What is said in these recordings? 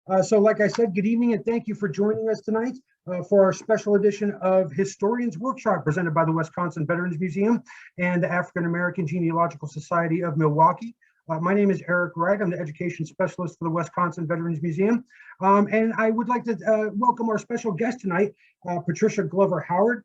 So like I said, good evening and thank you for joining us tonight for our special edition of Historians Workshop presented by the Wisconsin Veterans Museum and the African American Genealogical Society of Milwaukee. My name is Eric Wright. I'm the education specialist for the Wisconsin Veterans Museum. And I would like to welcome our special guest tonight, Patricia Glover Howard.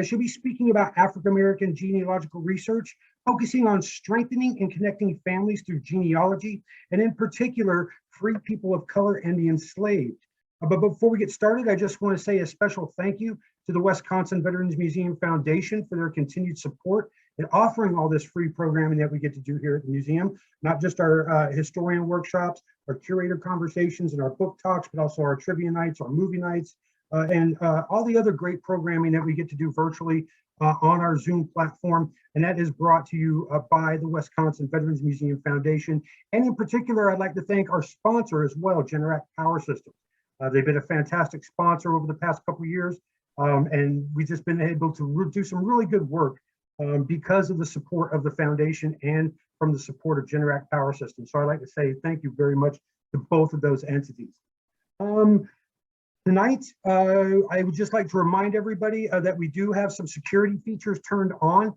She'll be speaking about African American genealogical research, focusing on strengthening and connecting families through genealogy, and in particular, free people of color and the enslaved. But before we get started, I just want to say a special thank you to the Wisconsin Veterans Museum Foundation for their continued support in offering all this free programming that we get to do here at the museum, not just our historian workshops, our curator conversations and our book talks, but also our trivia nights, our movie nights, and all the other great programming that we get to do virtually on our Zoom platform. And that is brought to you by the Wisconsin Veterans Museum Foundation. And in particular, I'd like to thank our sponsor as well, Generac Power Systems. They've been a fantastic sponsor over the past couple of years. And we've just been able to do some really good work because of the support of the foundation and from the support of Generac Power Systems. So I'd like to say thank you very much to both of those entities. Tonight, I would just like to remind everybody that we do have some security features turned on.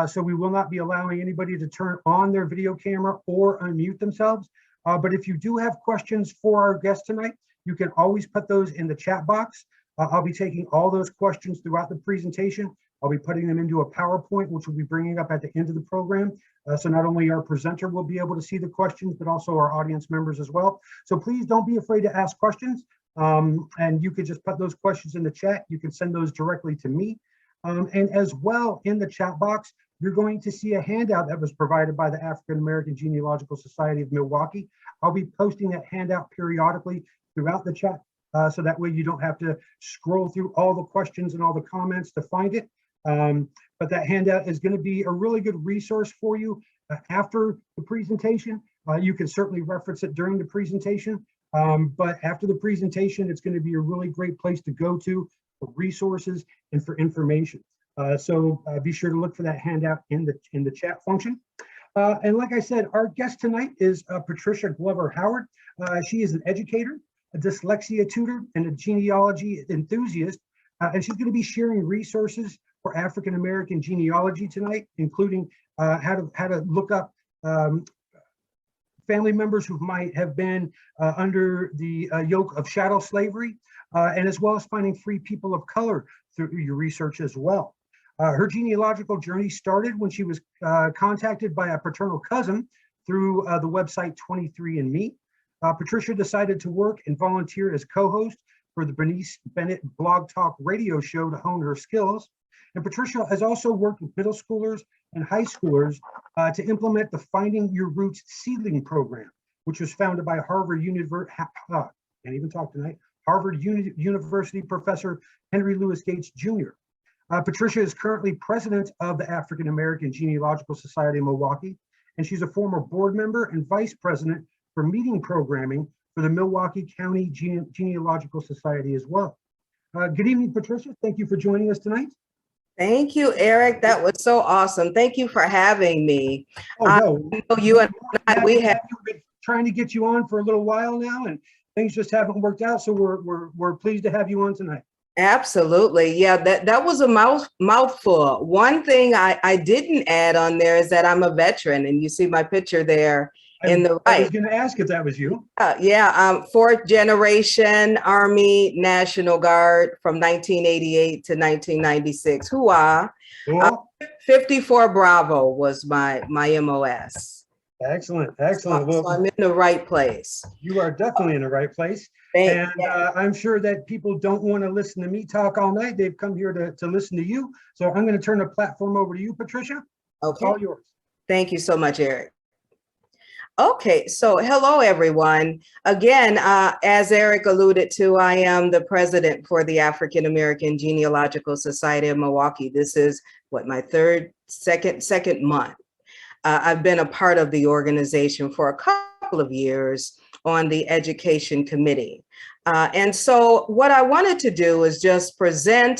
So we will not be allowing anybody to turn on their video camera or unmute themselves. But if you do have questions for our guest tonight, you can always put those in the chat box. I'll be taking all those questions throughout the presentation. I'll be putting them into a PowerPoint, which we'll be bringing up at the end of the program. So not only our presenter will be able to see the questions, but also our audience members as well. So please don't be afraid to ask questions. And you could just put those questions in the chat. You can send those directly to me. And as well, in the chat box, you're going to see a handout that was provided by the African American Genealogical Society of Milwaukee. I'll be posting that handout periodically throughout the chat. So that way you don't have to scroll through all the questions and all the comments to find it. But that handout is going to be a really good resource for you after the presentation. You can certainly reference it during the presentation. But after the presentation, it's going to be a really great place to go to for resources and for information. So be sure to look for that handout in the chat function. And like I said, our guest tonight is Patricia Glover Howard. She is an educator, a dyslexia tutor, and a genealogy enthusiast. And she's going to be sharing resources for African American genealogy tonight, including how to look up family members who might have been under the yoke of chattel slavery, and as well as finding free people of color through your research as well. Her genealogical journey started when she was contacted by a paternal cousin through the website 23andMe. Patricia decided to work and volunteer as co-host for the Bernice Bennett Blog Talk radio show to hone her skills. And Patricia has also worked with middle schoolers and high schoolers to implement the Finding Your Roots seedling program, which was founded by Harvard University professor Henry Louis Gates Jr. Patricia is currently president of the African American Genealogical Society of Milwaukee, and she's a former board member and vice president for meeting programming for the Milwaukee County Genealogical Society as well. Good evening, Patricia. Thank you for joining us tonight. Thank you, Eric. That was so awesome. Thank you for having me. Oh, no. I know you and I, we have been trying to get you on for a little while now, and things just haven't worked out. So we're pleased to have you on tonight. Absolutely. Yeah, that was a mouthful. One thing I didn't add on there is that I'm a veteran, and you see my picture there in the right. I was going to ask if that was you. Yeah, fourth generation Army National Guard from 1988 to 1996. Hoo-ah. Cool. 54 Bravo was my MOS. Excellent, excellent. So I'm in the right place. You are definitely in the right place. And I'm sure that people don't want to listen to me talk all night. They've come here to listen to you. So I'm going to turn the platform over to you, Patricia. Okay. It's all yours. Thank you so much, Eric. Okay, so hello, everyone. Again, as Eric alluded to, I am the president for the African American Genealogical Society of Milwaukee. This is what, my second month. I've been a part of the organization for a couple of years on the education committee. And so what I wanted to do is just present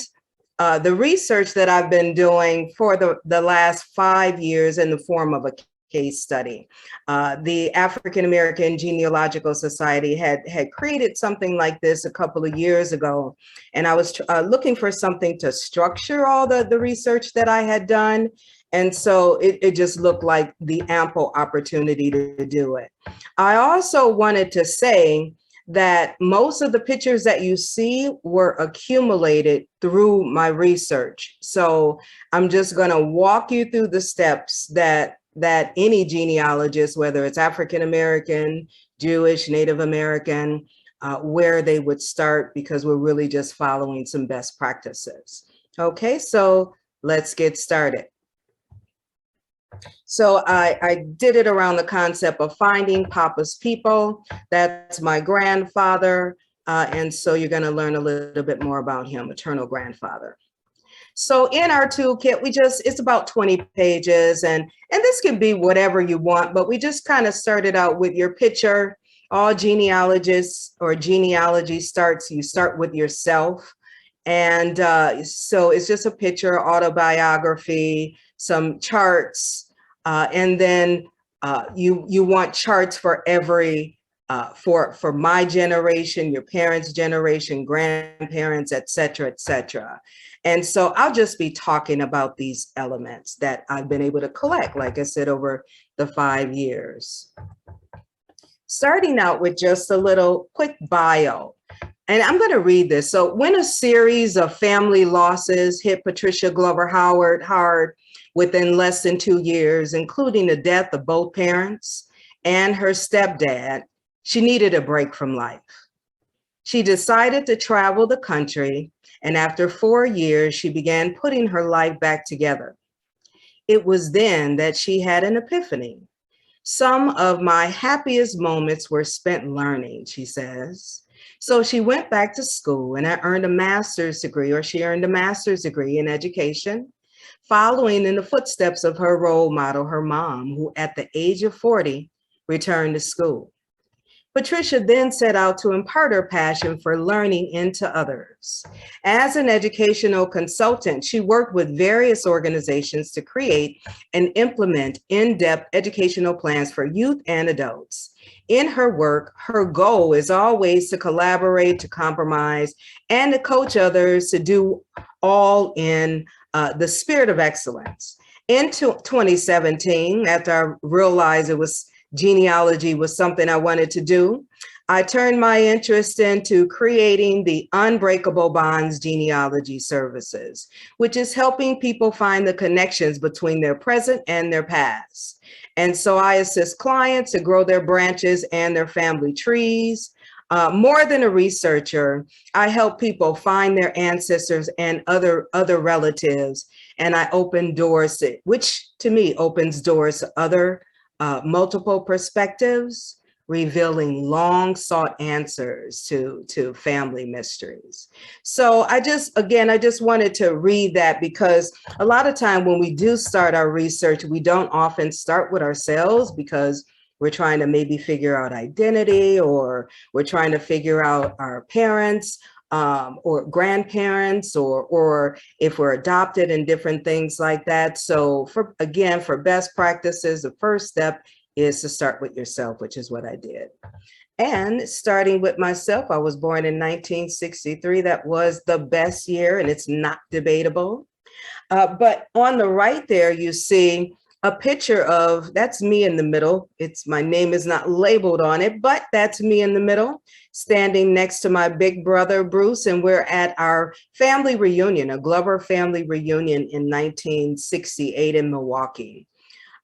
the research that I've been doing for the last 5 years in the form of a case study. The African American Genealogical Society had created something like this a couple of years ago, and I was looking for something to structure all the research that I had done. And so it just looked like the ample opportunity to do it. I also wanted to say that most of the pictures that you see were accumulated through my research. So I'm just going to walk you through the steps that any genealogist, whether it's African American, Jewish, Native American, where they would start, because we're really just following some best practices. Okay, so let's get started. So I did it around the concept of finding Papa's people. That's my grandfather. And so you're going to learn a little bit more about him, maternal grandfather. So in our toolkit, it's about 20 pages, and this can be whatever you want, but we just kind of started out with your picture. All genealogists or genealogy you start with yourself. And so it's just a picture, autobiography, some charts, and then you want charts for every, for my generation, your parents' generation, grandparents, et cetera, et cetera. And so I'll just be talking about these elements that I've been able to collect, like I said, over the 5 years. Starting out with just a little quick bio. And I'm going to read this. So when a series of family losses hit Patricia Glover Howard hard within less than 2 years, including the death of both parents and her stepdad, she needed a break from life. She decided to travel the country, and after 4 years, she began putting her life back together. It was then that she had an epiphany. Some of my happiest moments were spent learning, she says. So she went back to school, and she earned a master's degree in education, following in the footsteps of her role model, her mom, who at the age of 40 returned to school. Patricia then set out to impart her passion for learning into others. As an educational consultant, she worked with various organizations to create and implement in-depth educational plans for youth and adults. In her work, her goal is always to collaborate, to compromise, and to coach others to do all in the spirit of excellence. In 2017, after I realized genealogy was something I wanted to do, I turned my interest into creating the Unbreakable Bonds Genealogy Services, which is helping people find the connections between their present and their past. And so I assist clients to grow their branches and their family trees. More than a researcher, I help people find their ancestors and other relatives, and I open doors, which to me opens doors to other multiple perspectives, revealing long sought answers to family mysteries. So I just wanted to read that, because a lot of time when we do start our research, we don't often start with ourselves, because we're trying to maybe figure out identity, or we're trying to figure out our parents, or grandparents, or if we're adopted, and different things like that. So for best practices, the first step is to start with yourself, which is what I did. And starting with myself, I was born in 1963. That was the best year, and it's not debatable. But on the right there, you see a picture of, that's me in the middle. My name is not labeled on it, but that's me in the middle, standing next to my big brother, Bruce, and we're at our family reunion, a Glover family reunion in 1968 in Milwaukee.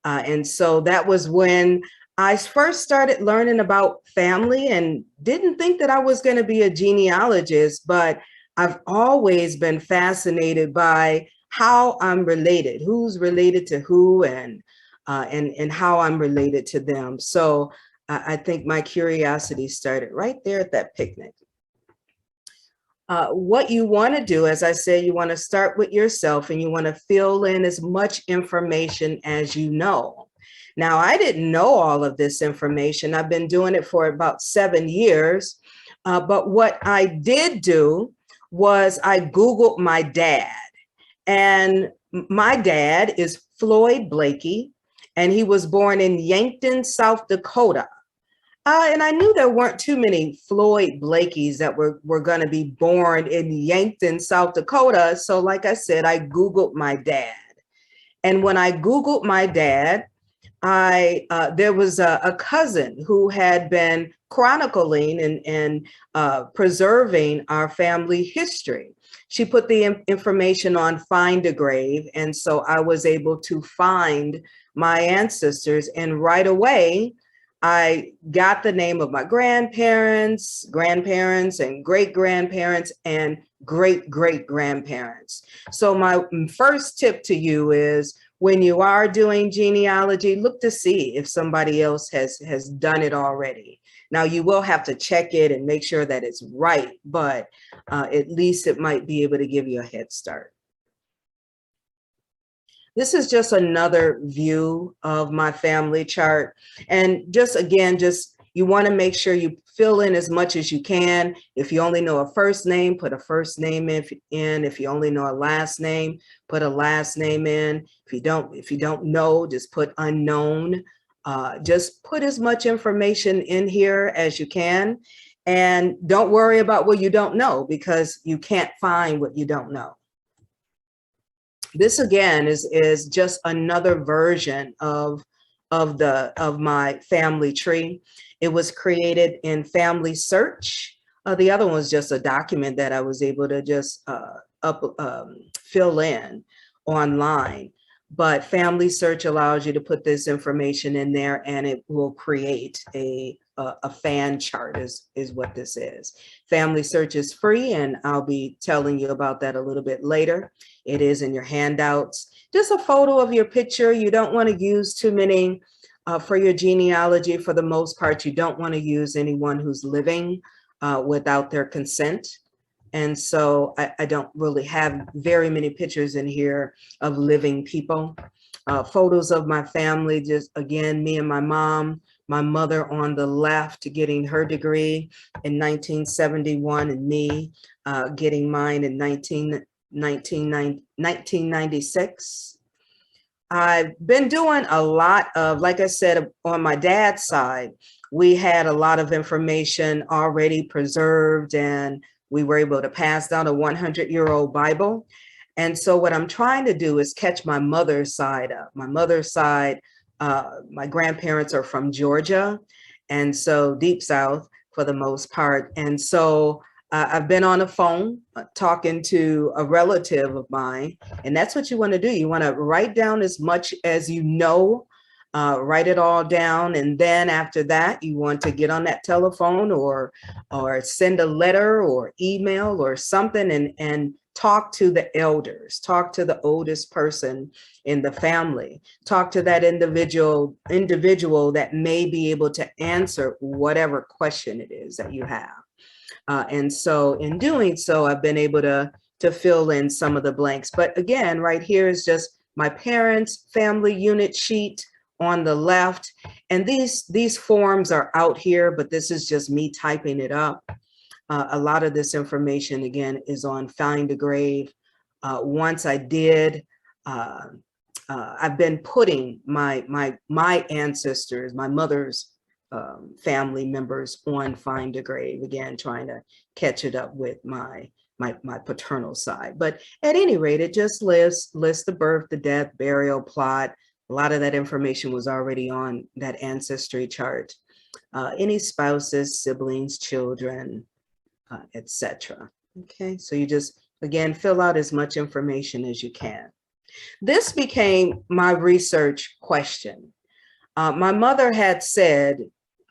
And so that was when I first started learning about family, and didn't think that I was going to be a genealogist, but I've always been fascinated by how I'm related, who's related to who, and how I'm related to them. So I think my curiosity started right there at that picnic. What you want to do, as I said, you want to start with yourself, and you want to fill in as much information as you know. Now, I didn't know all of this information. I've been doing it for about 7 years. But what I did do was I Googled my dad. And my dad is Floyd Blakey. and he was born in Yankton, South Dakota. And I knew there weren't too many Floyd Blakeys that were going to be born in Yankton, South Dakota. So like I said, I Googled my dad. And when I Googled my dad, there was a cousin who had been chronicling and preserving our family history. She put the information on Find a Grave. And so I was able to find my ancestors, and right away, I got the name of my grandparents, and great-grandparents, and great-great-grandparents. So my first tip to you is, when you are doing genealogy, look to see if somebody else has done it already. Now, you will have to check it and make sure that it's right, but at least it might be able to give you a head start. This is just another view of my family chart. And just again, you want to make sure you fill in as much as you can. If you only know a first name, put a first name in. If you only know a last name, put a last name in. If you don't know, just put unknown. Just put as much information in here as you can. And don't worry about what you don't know, because you can't find what you don't know. This again is just another version of my family tree. It was created in Family Search. The other one was just a document that I was able to just fill in online. But Family Search allows you to put this information in there, and it will create a fan chart is what this is. Family Search is free, and I'll be telling you about that a little bit later. It is in your handouts. Just a photo of your picture. You don't want to use too many for your genealogy. For the most part, you don't want to use anyone who's living without their consent. And so I don't really have very many pictures in here of living people. Photos of my family, just again, me and my mom, my mother on the left getting her degree in 1971, and me getting mine in 1996. I've been doing a lot of, like I said, on my dad's side, we had a lot of information already preserved, and we were able to pass down a 100-year-old Bible. And so what I'm trying to do is catch my mother's side up. My mother's side, my grandparents are from Georgia, and so deep South for the most part. And so I've been on the phone talking to a relative of mine, and that's what you want to do. You want to write down as much as you know, write it all down, and then after that, you want to get on that telephone or send a letter or email or something and talk to the elders, talk to the oldest person in the family, talk to that individual that may be able to answer whatever question it is that you have. And so in doing so, I've been able to fill in some of the blanks. But again, right here is just my parents' family unit sheet on the left. And these forms are out here, but this is just me typing it up. A lot of this information, again, is on Find a Grave. Once I did, I've been putting my ancestors, my mother's family members on Find a Grave, again, trying to catch it up with my paternal side. But at any rate, it just lists the birth, the death, burial, plot. A lot of that information was already on that ancestry chart. Any spouses, siblings, children, etc. Okay, so you just, again, fill out as much information as you can. This became my research question. My mother had said,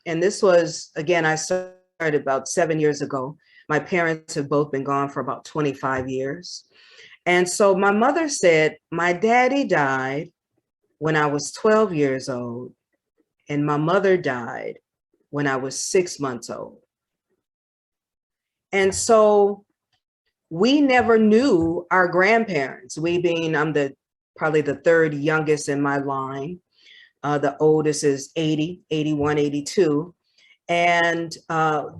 and this was, again, I started about 7 years ago. My parents have both been gone for about 25 years. And so my mother said, my daddy died when I was 12 years old, and my mother died when I was 6 months old. And so we never knew our grandparents. We being, I'm probably the third youngest in my line. The oldest is 80, 81, 82. And our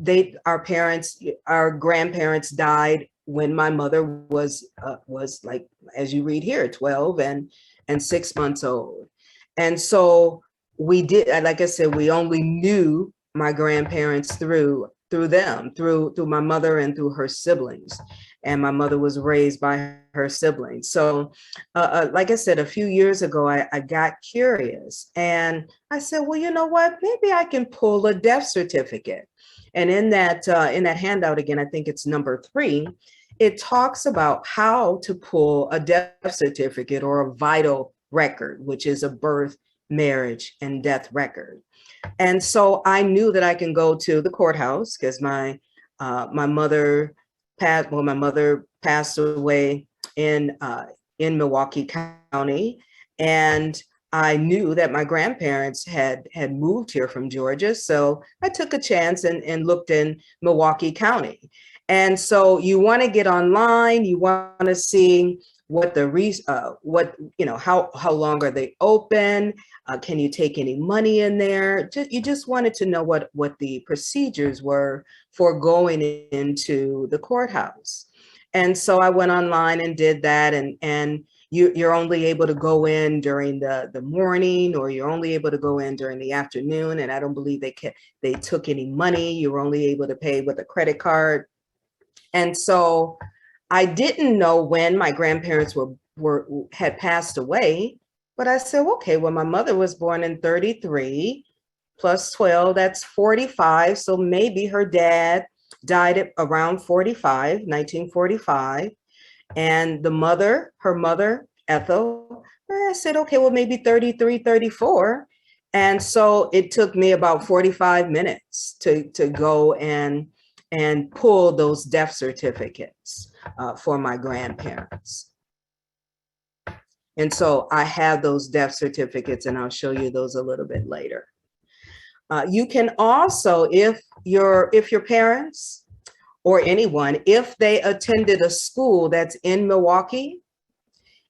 grandparents died when my mother was like, as you read here, 12 and 6 months old. And so we did, like I said, we only knew my grandparents through my mother and through her siblings. And my mother was raised by her siblings. So like I said, a few years ago, I got curious and I said, well, you know what, maybe I can pull a death certificate. And in that handout, again, I think it's number 3, it talks about how to pull a death certificate or a vital record, which is a birth, marriage, and death record. And so I knew that I can go to the courthouse because my mother passed away in Milwaukee County, and I knew that my grandparents had moved here from Georgia. So I took a chance and looked in Milwaukee County. And so you want to get online, you want to see what how long are they open? Can you take any money in there? You just wanted to know what the procedures were for going into the courthouse. And so I went online and did that. And you're only able to go in during the morning, or you're only able to go in during the afternoon. And I don't believe they took any money. You were only able to pay with a credit card. And so I didn't know when my grandparents had passed away, but I said, okay, well, my mother was born in 33 plus 12, that's 45. So maybe her dad died at around 45, 1945. And her mother, Ethel, I said, okay, well, maybe 33, 34. And so it took me about 45 minutes to go and pull those death certificates for my grandparents. And so I have those death certificates, and I'll show you those a little bit later. You can also, if your parents or anyone, if they attended a school that's in Milwaukee,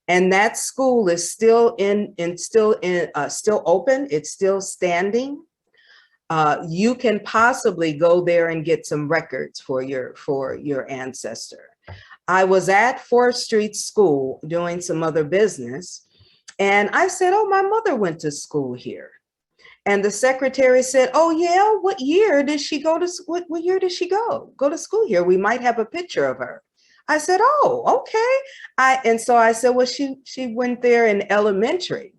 and that school is still open, it's still standing, you can possibly go there and get some records for your ancestor. I was at 4th Street School doing some other business, and I said, oh, my mother went to school here. And the secretary said, oh yeah, what year did she go to, what year did she go to school here? We might have a picture of her. I said, oh, okay. And so I said, well, she went there in elementary.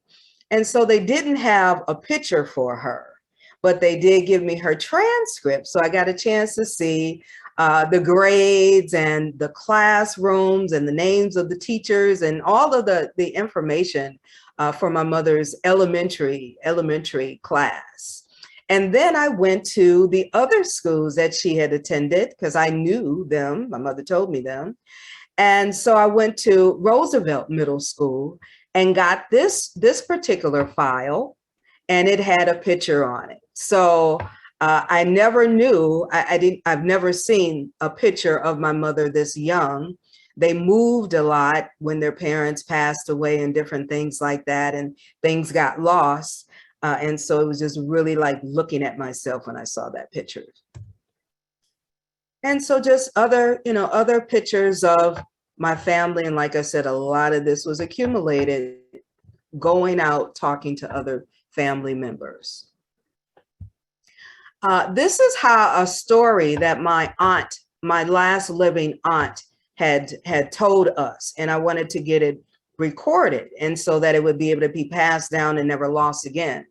And so they didn't have a picture for her, but they did give me her transcript. So I got a chance to see the grades and the classrooms and the names of the teachers and all of the information for my mother's elementary class. And then I went to the other schools that she had attended because I knew them. My mother told me them. And so I went to Roosevelt Middle School and got this particular file, and it had a picture on it. So I never knew, I've never seen a picture of my mother this young. They moved a lot when their parents passed away and different things like that, and things got lost. And so it was just really like looking at myself when I saw that picture. And so just other pictures of my family. And like I said, a lot of this was accumulated going out, talking to other family members. This is how a story that my last living aunt had told us, and I wanted to get it recorded, and so that it would be able to be passed down and never lost again.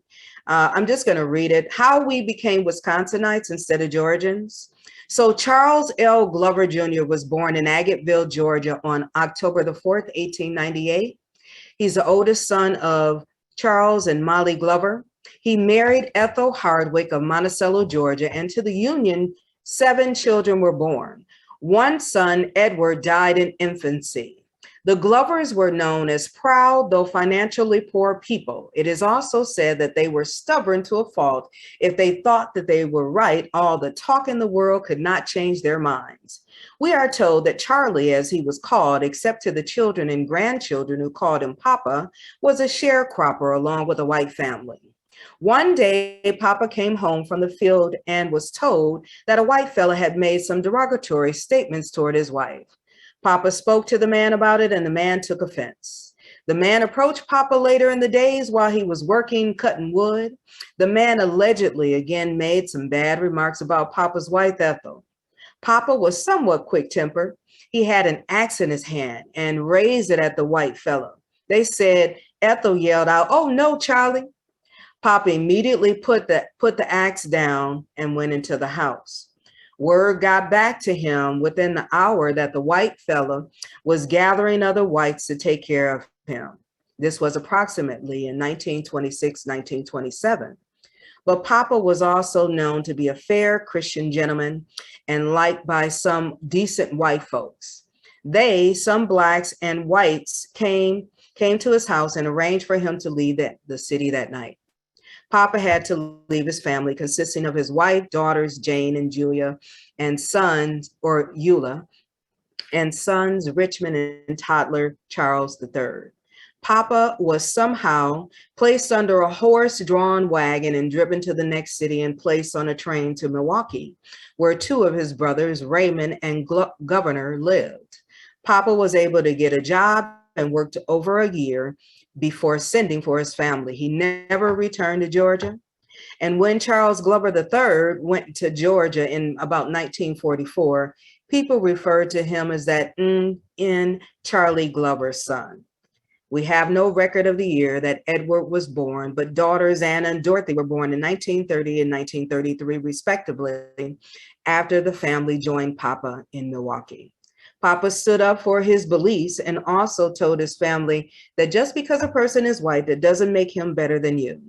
I'm just going to read it. How we became Wisconsinites instead of Georgians. So Charles L. Glover Jr. was born in Agatville, Georgia on October the 4th, 1898. He's the oldest son of Charles and Molly Glover. He married Ethel Hardwick of Monticello, Georgia, and to the union, 7 children were born. One son, Edward, died in infancy. The Glovers were known as proud, though financially poor people. It is also said that they were stubborn to a fault. If they thought that they were right, all the talk in the world could not change their minds. We are told that Charlie, as he was called, except to the children and grandchildren who called him Papa, was a sharecropper along with a white family. One day, Papa came home from the field and was told that a white fella had made some derogatory statements toward his wife. Papa spoke to the man about it, and the man took offense. The man approached Papa later in the days while he was working cutting wood. The man allegedly again made some bad remarks about Papa's wife, Ethel. Papa was somewhat quick-tempered. He had an axe in his hand and raised it at the white fellow. They said, Ethel yelled out, "Oh no, Charlie." Papa immediately put the axe down and went into the house. Word got back to him within the hour that the white fellow was gathering other whites to take care of him. This was approximately in 1926, 1927. But Papa was also known to be a fair Christian gentleman and liked by some decent white folks. They, some blacks and whites, came to his house and arranged for him to leave the city that night. Papa had to leave his family, consisting of his wife, daughters, Jane and Julia, and sons, or Eula, and sons, Richmond and toddler, Charles III. Papa was somehow placed under a horse-drawn wagon and driven to the next city and placed on a train to Milwaukee, where two of his brothers, Raymond and Governor, lived. Papa was able to get a job and worked over a year before sending for his family. He never returned to Georgia. And when Charles Glover III went to Georgia in about 1944, people referred to him as that N. Charlie Glover's son. We have no record of the year that Edward was born, but daughters Anna and Dorothy were born in 1930 and 1933, respectively, after the family joined Papa in Milwaukee. Papa stood up for his beliefs and also told his family that just because a person is white, that doesn't make him better than you.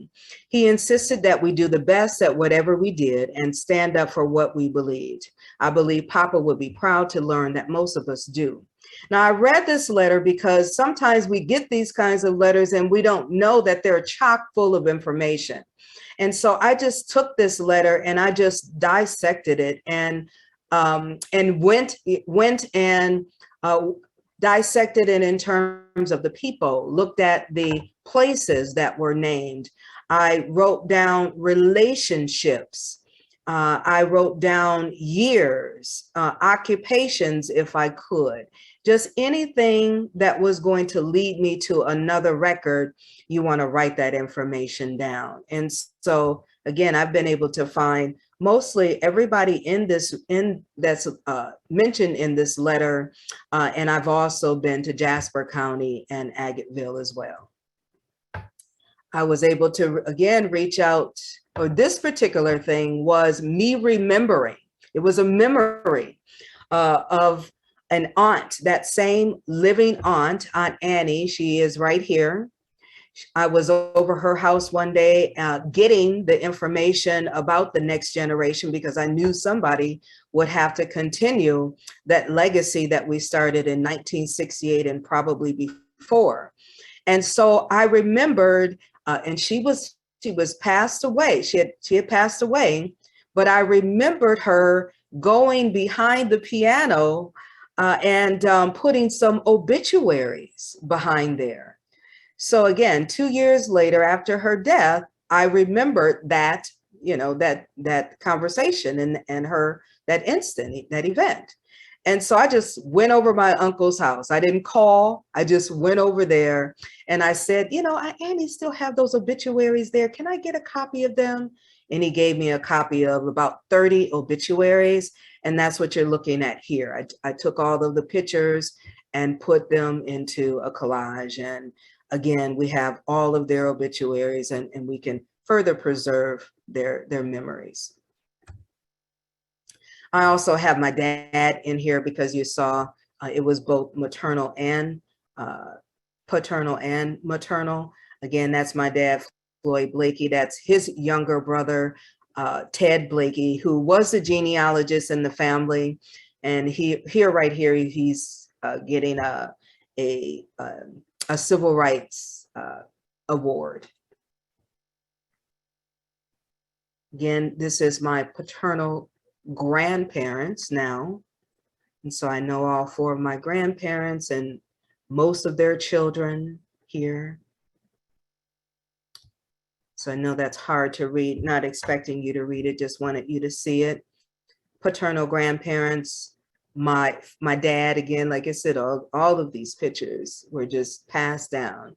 He insisted that we do the best at whatever we did and stand up for what we believed. I believe Papa would be proud to learn that most of us do. Now, I read this letter because sometimes we get these kinds of letters and we don't know that they're chock full of information. And so I just took this letter and I just dissected it and went and dissected it in terms of the people, looked at the places that were named. I wrote down relationships. I wrote down years, occupations, if I could, just anything that was going to lead me to another record. You want to write that information down. And so again, I've been able to find mostly everybody that's mentioned in this letter. And I've also been to Jasper County and Agatteville as well. I was able to, again, reach out, or this particular thing was me remembering. It was a memory of an aunt, that same living aunt, Aunt Annie. She is right here. I was over her house one day getting the information about the next generation because I knew somebody would have to continue that legacy that we started in 1968 and probably before. And so I remembered, and she was passed away. She had passed away, but I remembered her going behind the piano and putting some obituaries behind there. So again, 2 years later after her death, I remembered that, that conversation and her, that instant, that event. And so I just went over my uncle's house. I didn't call, I just went over there and I said, Annie still have those obituaries there. Can I get a copy of them? And he gave me a copy of about 30 obituaries. And that's what you're looking at here. I took all of the pictures and put them into a collage. And again, we have all of their obituaries and we can further preserve their memories. I also have my dad in here because you saw it was both maternal and paternal and maternal. Again, that's my dad, Floyd Blakey. That's his younger brother, Ted Blakey, who was the genealogist in the family. And right here, he's getting a civil rights award. Again, this is my paternal grandparents now. And so I know all four of my grandparents and most of their children here. So I know that's hard to read, not expecting you to read it, just wanted you to see it. Paternal grandparents, my dad, again, like I said, all of these pictures were just passed down.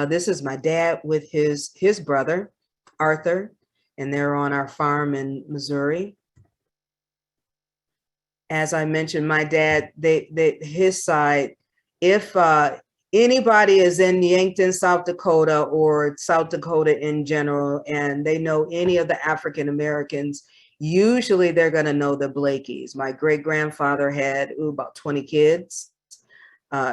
This is my dad with his brother, Arthur, and they're on our farm in Missouri. As I mentioned, my dad, his side, if anybody is in Yankton, South Dakota, or South Dakota in general, and they know any of the African Americans, usually they're going to know the Blakeys. My great grandfather had about 20 kids.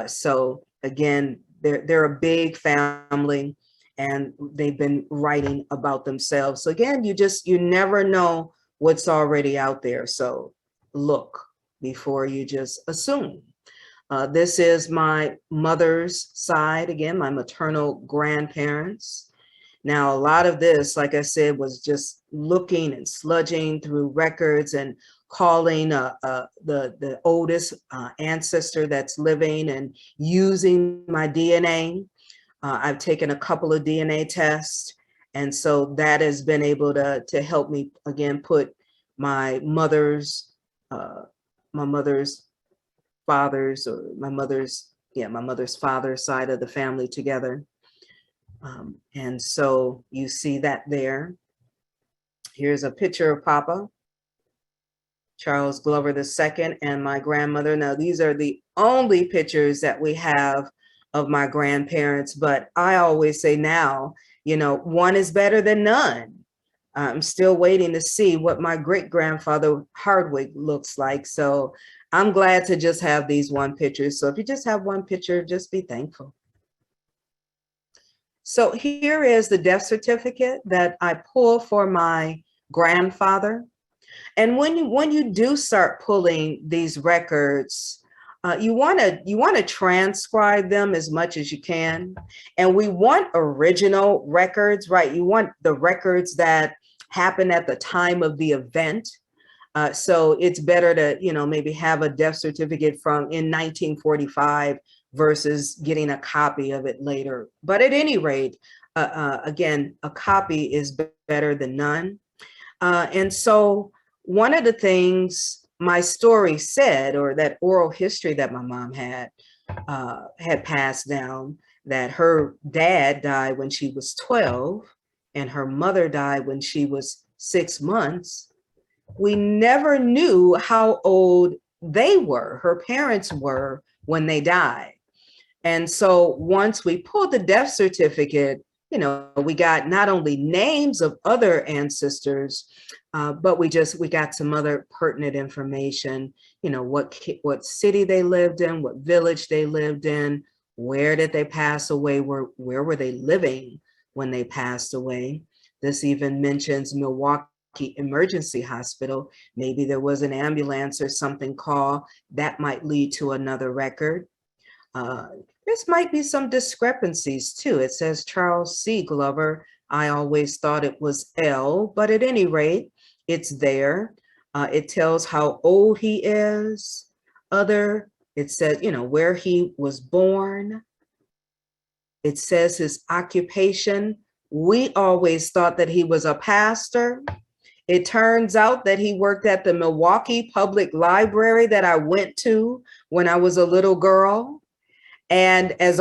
So again, they're a big family, and they've been writing about themselves. So again, you never know what's already out there. So look before you just assume. This is my mother's side, again, my maternal grandparents. Now, a lot of this, like I said, was just looking and sludging through records and calling the oldest ancestor that's living and using my DNA. I've taken a couple of DNA tests, and so that has been able to help me, again, put my mother's father's, or my mother's father's side of the family together. And so you see that there. Here's a picture of Papa, Charles Glover II, and my grandmother. Now, these are the only pictures that we have of my grandparents, but I always say now, one is better than none. I'm still waiting to see what my great grandfather Hardwick looks like. So I'm glad to just have these one pictures. So if you just have one picture, just be thankful. So here is the death certificate that I pulled for my grandfather. And when you do start pulling these records, you want to transcribe them as much as you can. And we want original records, right? You want the records that happened at the time of the event. So it's better to, maybe have a death certificate from in 1945 versus getting a copy of it later. But at any rate, again, a copy is better than none. And so one of the things my story said, or that oral history that my mom had passed down, that her dad died when she was 12 and her mother died when she was 6 months. We never knew how old they were, her parents were, when they died. And so once we pulled the death certificate, we got not only names of other ancestors, but we got some other pertinent information, what city they lived in, what village they lived in, where did they pass away, where were they living when they passed away. This even mentions Milwaukee Emergency Hospital. Maybe there was an ambulance or something called that might lead to another record. This might be some discrepancies too. It says Charles C. Glover. I always thought it was L, but at any rate, it's there. It tells how old he is. It says, where he was born. It says his occupation. We always thought that he was a pastor. It turns out that he worked at the Milwaukee Public Library that I went to when I was a little girl. And as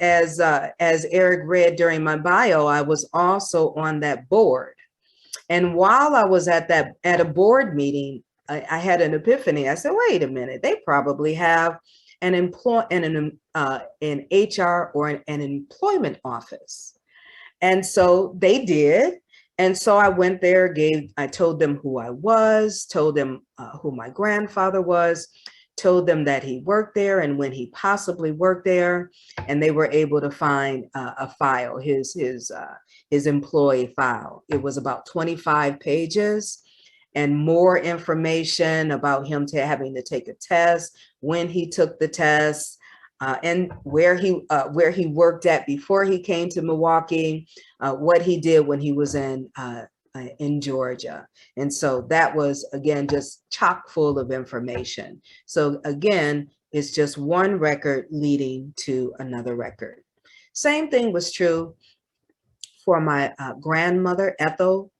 Eric read during my bio, I was also on that board. And while I was at a board meeting, I had an epiphany. I said, wait a minute, they probably have an HR or an employment office. And so they did. And so I went there, I told them who I was, told them who my grandfather was, told them that he worked there and when he possibly worked there, and they were able to find a file, his employee file. It was about 25 pages and more information about him having to take a test, when he took the test, and where he worked at before he came to Milwaukee, what he did when he was in Georgia. And so that was, again, just chock full of information. So again, it's just one record leading to another record. Same thing was true for my grandmother, Ethel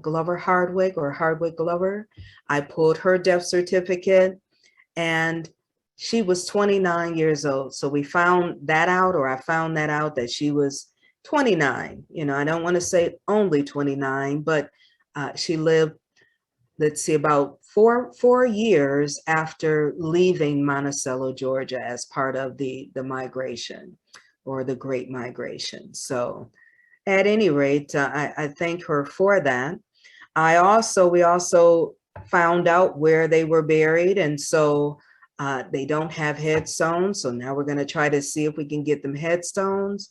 Glover Hardwick, or Hardwick Glover. I pulled her death certificate, and she was 29 years old. So we found that out, or I found that out, that she was 29. You know, I don't want to say only 29, but she lived, let's see, about four years after leaving Monticello, Georgia, as part of the migration, or the Great Migration. So at any rate, I thank her for that. We also found out where they were buried, and so they don't have headstones. So now we're going to try to see if we can get them headstones.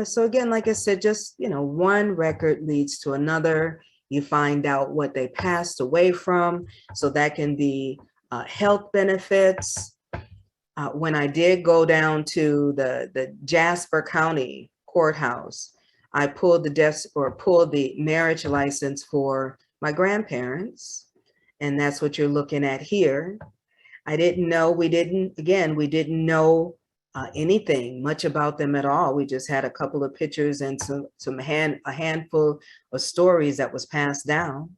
So again, like I said, just, you know, one record leads to another. You find out what they passed away from, so that can be health benefits. When I did go down to the Jasper County courthouse, I pulled the marriage license for my grandparents, and that's what you're looking at here. I didn't know, we didn't know anything much about them at all. We just had a couple of pictures and a handful of stories that was passed down.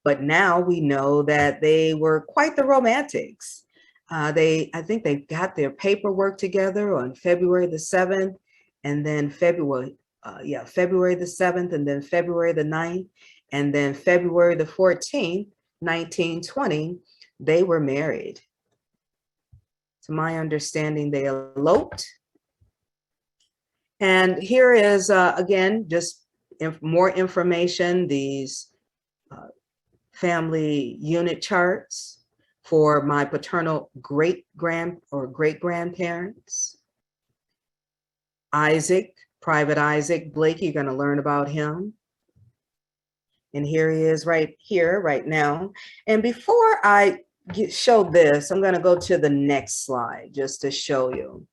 But now we know that they were quite the romantics. I think they got their paperwork together on February the 7th, and then February the 7th, and then February the 9th, and then February the 14th, 1920, they were married. To my understanding, they eloped. And here is, again, just more information, these family unit charts for my paternal great-grandparents. Isaac, Private Isaac Blake, you're going to learn about him. And here he is right here, right now. And before I show this, I'm going to go to the next slide just to show you.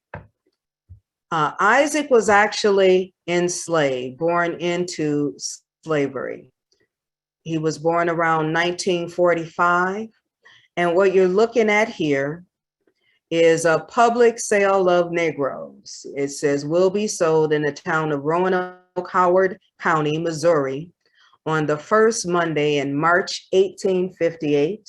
Isaac was actually enslaved, born into slavery. He was born around 1945. And what you're looking at here is a public sale of Negroes. It says will be sold in the town of Roanoke, Howard County, Missouri, on the first Monday in March 1858.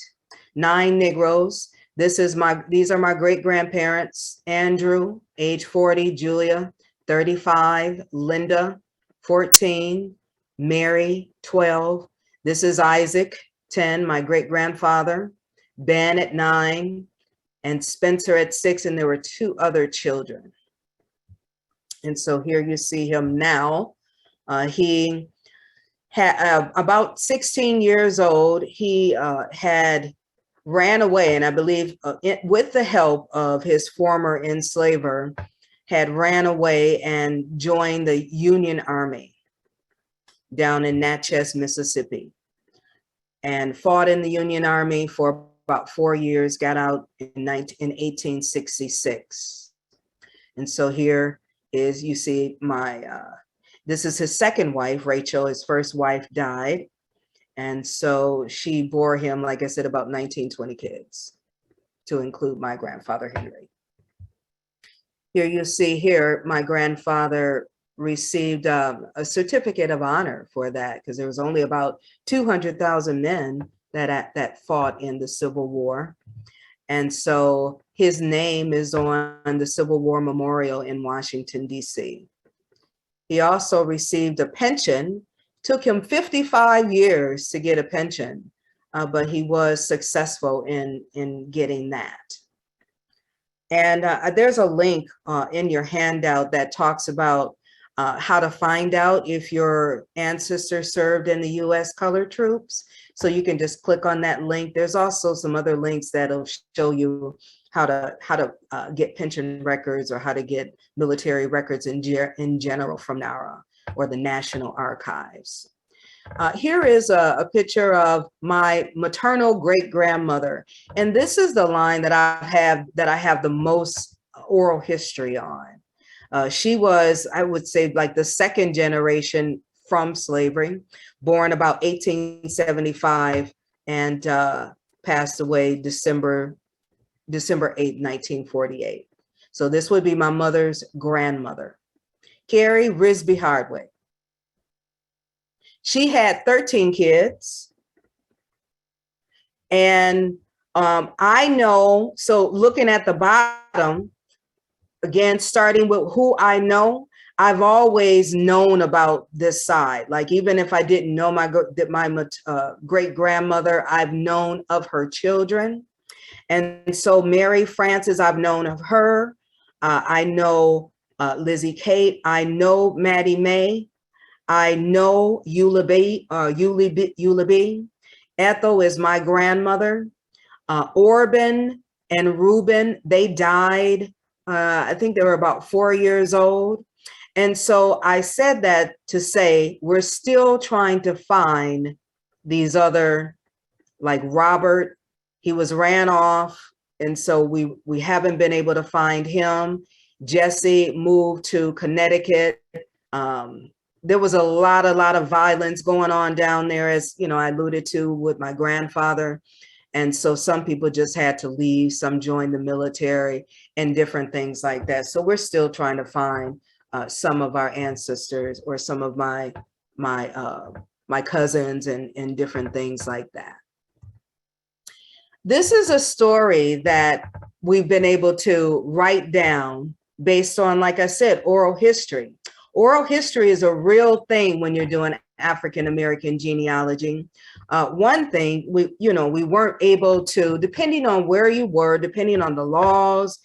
9 Negroes. These are my great-grandparents: Andrew, age 40, Julia, 35, Linda, 14, Mary, 12. This is Isaac, 10, my great-grandfather, Ben at 9, and Spencer at 6, and there were 2 other children. And so here you see him now. He had about 16 years old. He had ran away, and I believe with the help of his former enslaver, had ran away and joined the Union Army down in Natchez, Mississippi, and fought in the Union Army for about 4 years, got out in 1866. And so here is, you see this is his second wife, Rachel. His first wife died. And so she bore him, like I said, about 19-20 kids, to include my grandfather, Henry. Here you see here, my grandfather received a certificate of honor for that, because there was only about 200,000 men that fought in the Civil War. And so his name is on the Civil War Memorial in Washington, D.C. He also received a pension. Took him 55 years to get a pension, but he was successful in getting that. And there's a link in your handout that talks about how to find out if your ancestor served in the U.S. Colored Troops. So you can just click on that link. There's also some other links that'll show you how to get pension records, or how to get military records in general from NARA or the National Archives. Here is a picture of my maternal great-grandmother. And this is the line that I have the most oral history on. She was, I would say, like the second generation from slavery, born about 1875, and passed away December 8, 1948. So this would be my mother's grandmother, Carrie Risby Hardwick. She had 13 kids, and I know, so looking at the bottom, again, starting with who I know, I've always known about this side. Like, even if I didn't know my great grandmother, I've known of her children. And so Mary Frances, I've known of her. I know Lizzie Kate. I know Maddie Mae. I know Eula B. Ethel is my grandmother. Orban and Reuben, they died. I think they were about 4 years old. And so I said that to say, we're still trying to find these other, like Robert, he was ran off. And so we haven't been able to find him. Jesse moved to Connecticut. There was a lot of violence going on down there, as you know, I alluded to with my grandfather. And so some people just had to leave, some joined the military and different things like that. So we're still trying to find some of our ancestors or some of my cousins and different things like that. This is a story that we've been able to write down based on, like I said, oral history. Oral history is a real thing when you're doing African American genealogy. One thing, we weren't able to, depending on where you were, depending on the laws,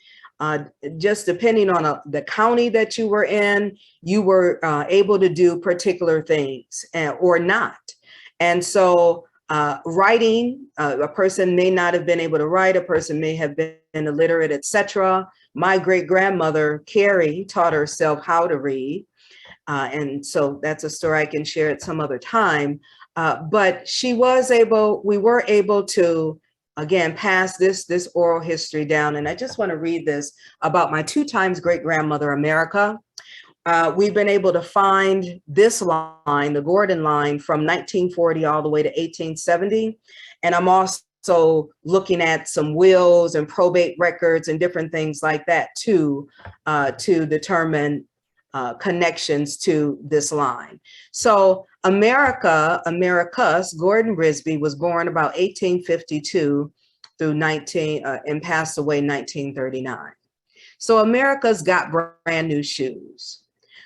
just depending on the county that you were in, you were able to do particular things or not. And so writing, a person may not have been able to write, a person may have been illiterate, etc. My great grandmother, Carrie, taught herself how to read. And so that's a story I can share at some other time. But we were able to, again, pass this oral history down. And I just want to read this about my 2 times great grandmother, America. We've been able to find this line, the Gordon line, from 1940 all the way to 1870. And I'm also looking at some wills and probate records and different things like that to determine connections to this line. So Americus, Gordon Risby, was born about 1852 through and passed away 1939. So Americus got brand new shoes.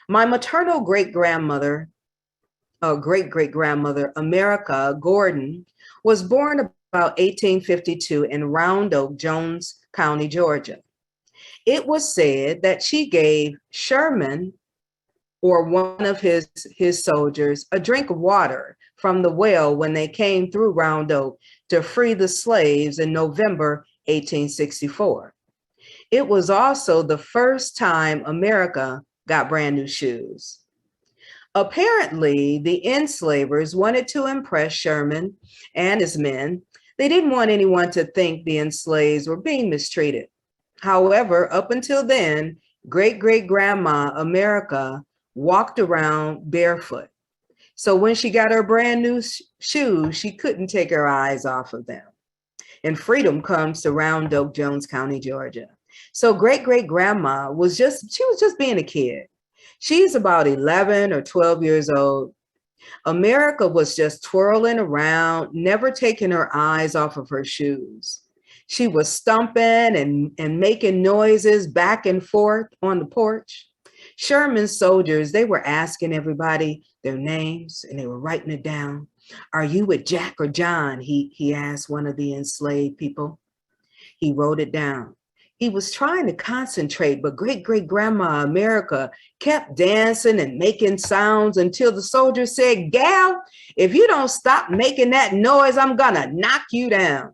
My maternal great-grandmother, great-great-grandmother, America Gordon, was born about 1852 in Round Oak, Jones County, Georgia. It was said that she gave Sherman, or one of his soldiers, a drink of water from the well when they came through Round Oak to free the slaves in November 1864. It was also the first time America got brand new shoes. Apparently, the enslavers wanted to impress Sherman and his men. They didn't want anyone to think the enslaved were being mistreated. However, up until then, great-great-grandma America walked around barefoot. So when she got her brand new shoes, she couldn't take her eyes off of them. And freedom comes to Round Oak, Jones County, Georgia. So great-great-grandma was just being a kid. She's about 11 or 12 years old. America was just twirling around, never taking her eyes off of her shoes. She was stumping and making noises back and forth on the porch. Sherman's soldiers, they were asking everybody their names and they were writing it down. "Are you with Jack or John?" He asked one of the enslaved people. He wrote it down. He was trying to concentrate, but great-great-grandma America kept dancing and making sounds until the soldier said, "Gal, if you don't stop making that noise, I'm gonna knock you down."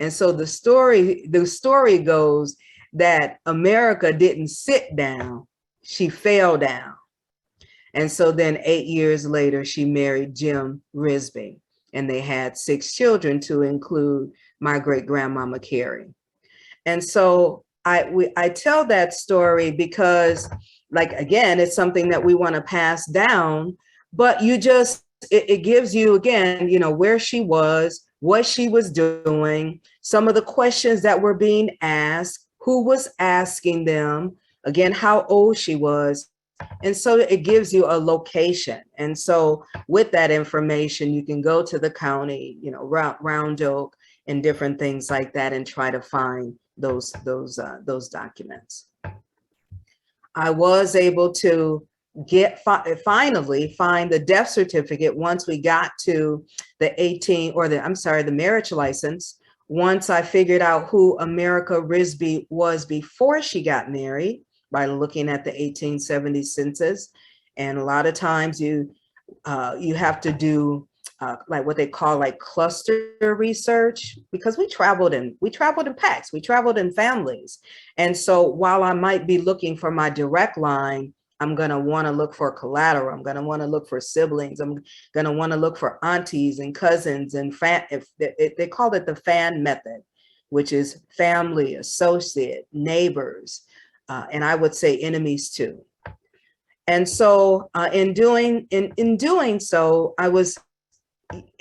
And so the story goes that America didn't sit down, she fell down. And so then 8 years later, she married Jim Risby, and they had 6 children to include my great-grandmama Carrie. And so I tell that story because, like, again, it's something that we want to pass down, but it gives you, again, where she was, what she was doing, some of the questions that were being asked, who was asking them, again, how old she was. And so it gives you a location. And so with that information, you can go to the county, Round Oak, and different things like that and try to find those documents. I was able to finally find the death certificate once we got to the marriage license. Once I figured out who America Risby was before she got married by looking at the 1870 census. And a lot of times you have to do like what they call like cluster research, because we traveled in packs, we traveled in families. And so while I might be looking for my direct line, I'm going to want to look for collateral. I'm going to want to look for siblings. I'm going to want to look for aunties and cousins and they call it the FAN method, which is family, associate, neighbors, and I would say enemies too. And so in doing so, I was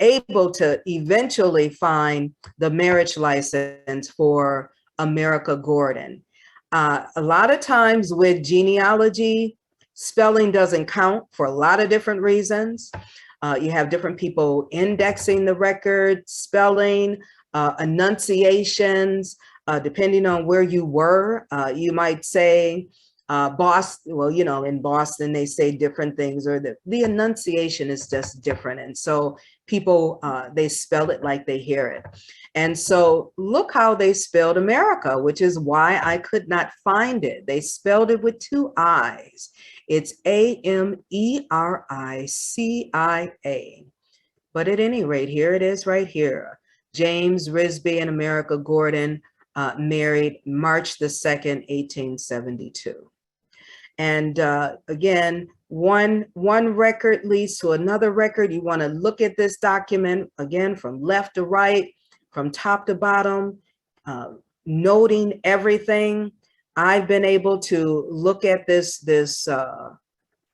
able to eventually find the marriage license for America Gordon. A lot of times with genealogy, spelling doesn't count for a lot of different reasons. You have different people indexing the record, spelling, enunciations, depending on where you were. You might say Boston, well, you know, in Boston, they say different things, or the enunciation is just different. And so people, they spell it like they hear it. And so look how they spelled America, which is why I could not find it. They spelled it with 2 I's. It's Americia. But at any rate, here it is right here. James Risby and America Gordon married March the 2nd, 1872. And again, one record leads to another record. You want to look at this document again from left to right, from top to bottom, noting everything. I've been able to look at this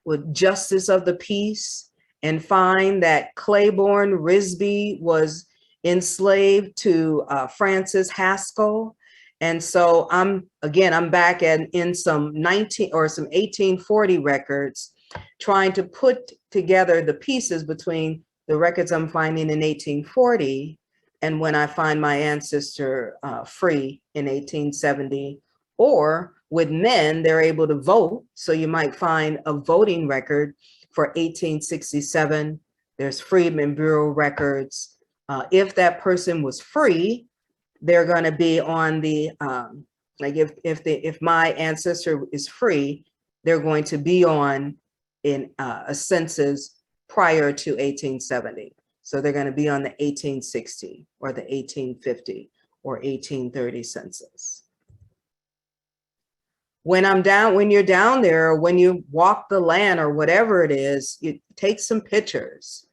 with justice of the peace and find that Claiborne Risby was enslaved to Francis Haskell. And so I'm back in some 1840 records, trying to put together the pieces between the records I'm finding in 1840 and when I find my ancestor free in 1870. Or with men, they're able to vote. So you might find a voting record for 1867. There's Freedmen Bureau records. If that person was free, they're going to be on the like if my ancestor is free, they're going to be on in a census prior to 1870. So they're going to be on the 1860 or the 1850 or 1830 census. When you're down there, when you walk the land or whatever it is, you take some pictures.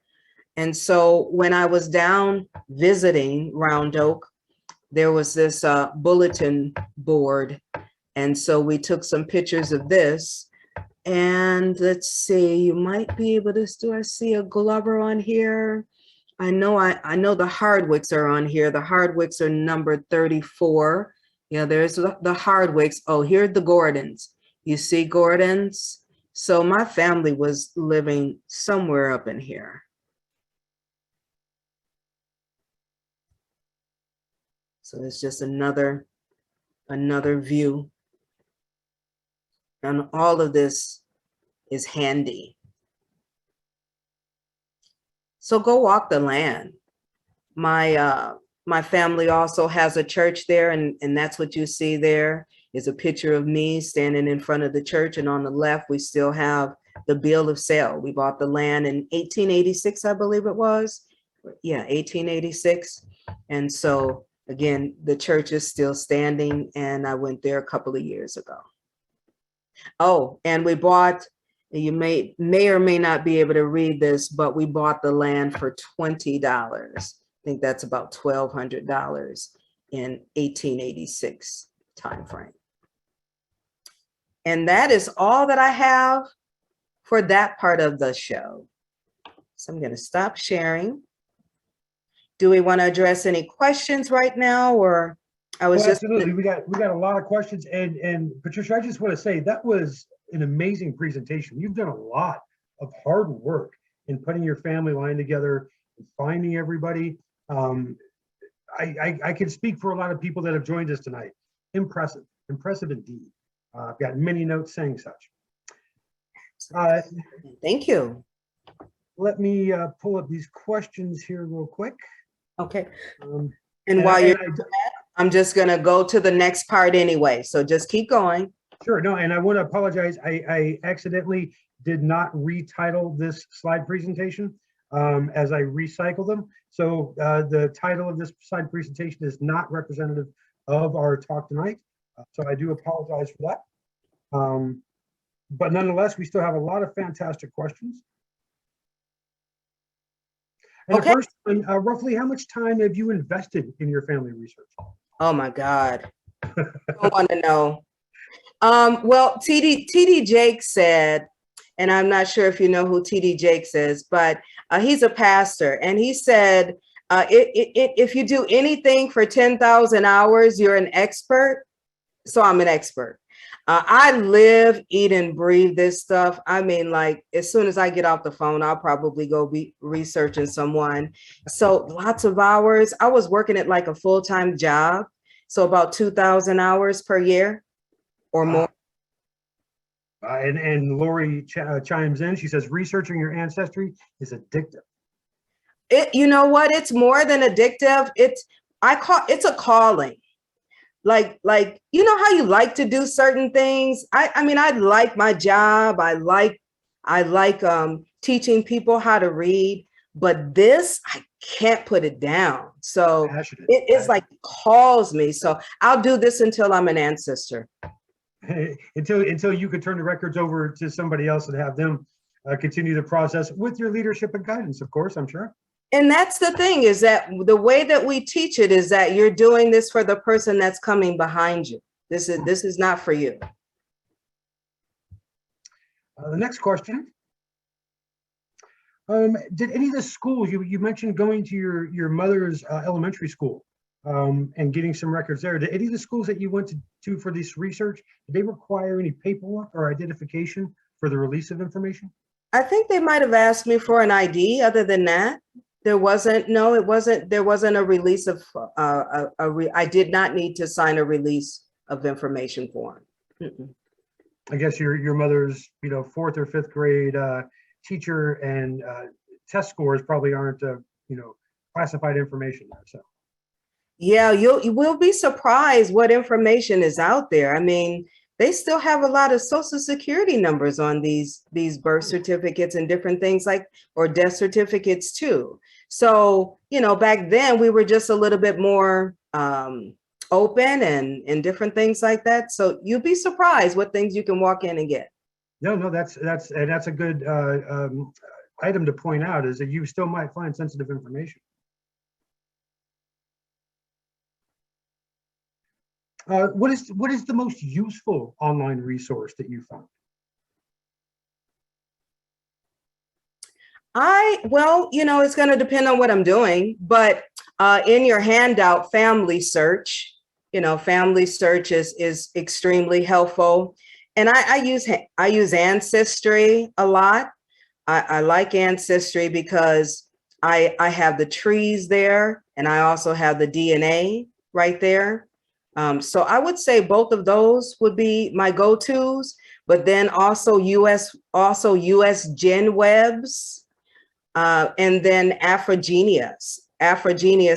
And so when I was down visiting Round Oak, there was this bulletin board. And so we took some pictures of this. And let's see, you might be able to, do I see a Glover on here? I know the Hardwicks are on here. The Hardwicks are number 34. Yeah, there's the Hardwicks. Oh, here are the Gordons. You see Gordons? So my family was living somewhere up in here. So it's just another view. And all of this is handy. So go walk the land. My family also has a church there, and that's what you see there is a picture of me standing in front of the church. And on the left, we still have the bill of sale. We bought the land in 1886, I believe it was. Yeah, 1886. And so again, the church is still standing, and I went there a couple of years ago. Oh, and we bought, you may or may not be able to read this, but we bought the land for $20. I think that's about $1,200 in 1886 timeframe. And that is all that I have for that part of the show. So I'm going to stop sharing. Do we want to address any questions right now, or absolutely. We got a lot of questions, and Patricia, I just want to say that was an amazing presentation. You've done a lot of hard work in putting your family line together and finding everybody. I can speak for a lot of people that have joined us tonight. Impressive, impressive indeed. I've got many notes saying such. Thank you. Let me pull up these questions here real quick. Okay. And while you're, I'm just going to go to the next part anyway. So just keep going. Sure. No, and I want to apologize. I accidentally did not retitle this slide presentation as I recycle them. So the title of this slide presentation is not representative of our talk tonight. So I do apologize for that. But nonetheless, we still have a lot of fantastic questions. And okay. The first one, roughly how much time have you invested in your family research? Oh my God. I want to know. Well, TD Jakes said, and I'm not sure if you know who TD Jakes is, but he's a pastor, and he said, if you do anything for 10,000 hours, you're an expert. So I'm an expert. I live, eat, and breathe this stuff. I mean, like, as soon as I get off the phone, I'll probably go be researching someone. So lots of hours. I was working at like a full-time job. So about 2,000 hours per year or more. And Lori chimes in. She says, researching your ancestry is addictive. You know what? It's more than addictive. It's a calling. Like, you know how you like to do certain things? I mean, I like my job. I like teaching people how to read, but this, I can't put it down. So it's like calls me. So I'll do this until I'm an ancestor. Until you could turn the records over to somebody else and have them continue the process with your leadership and guidance, of course, I'm sure. And that's the thing, is that the way that we teach it is that you're doing this for the person that's coming behind you. This is not for you. The next question. Did any of the schools, you mentioned going to your mother's elementary school and getting some records there. Did any of the schools that you went to for this research, did they require any paperwork or identification for the release of information? I think they might have asked me for an ID. Other than that, there wasn't a release of, I did not need to sign a release of information form. I guess your mother's, 4th or 5th grade teacher and test scores probably aren't, classified information there, so. Yeah, you will be surprised what information is out there. I mean, they still have a lot of social security numbers on these birth certificates and different things or death certificates too. So, back then we were just a little bit more open and different things like that. So you'd be surprised what things you can walk in and get. No, that's a good item to point out, is that you still might find sensitive information. What is the most useful online resource that you found? Well, it's going to depend on what I'm doing, but in your handout, Family Search, Family Search is extremely helpful. And I use Ancestry a lot. I like Ancestry because I have the trees there, and I also have the DNA right there. So I would say both of those would be my go-tos, but then also US Gen Webs, and then Afrogenius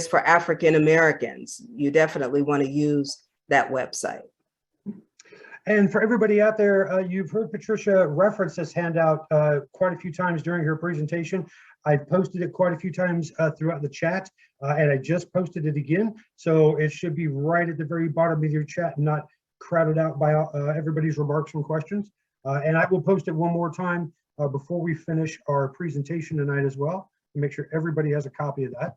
for African Americans. You definitely want to use that website. And for everybody out there, you've heard Patricia reference this handout quite a few times during her presentation. I've posted it quite a few times throughout the chat, and I just posted it again. So it should be right at the very bottom of your chat, not crowded out by everybody's remarks and questions. And I will post it one more time before we finish our presentation tonight as well, to make sure everybody has a copy of that.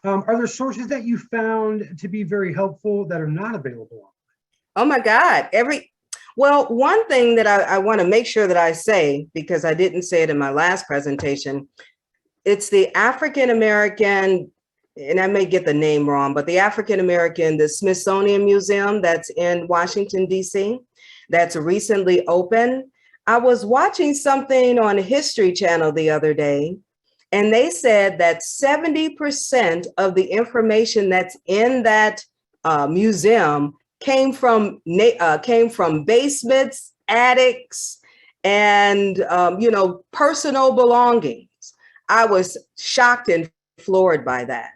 Are there sources that you found to be very helpful that are not available? Oh my God, well, one thing that I want to make sure that I say, because I didn't say it in my last presentation, it's the African American, and I may get the name wrong, but the Smithsonian Museum that's in Washington, D.C., that's recently opened. I was watching something on History Channel the other day, And they said that 70% of the information that's in that museum came from basements, attics, and personal belongings. I was shocked and floored by that.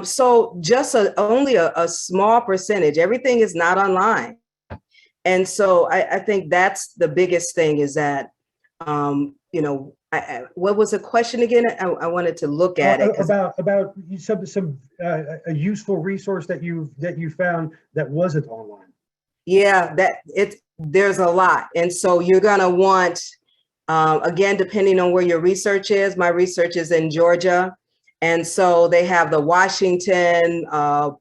So just only a small percentage. Everything is not online. And so I think that's the biggest thing is that, what was the question again? I wanted to look at it. About some a useful resource that you found that wasn't online. Yeah, there's a lot. And so you're gonna want, again, depending on where your research is, my research is in Georgia. And so they have the Washington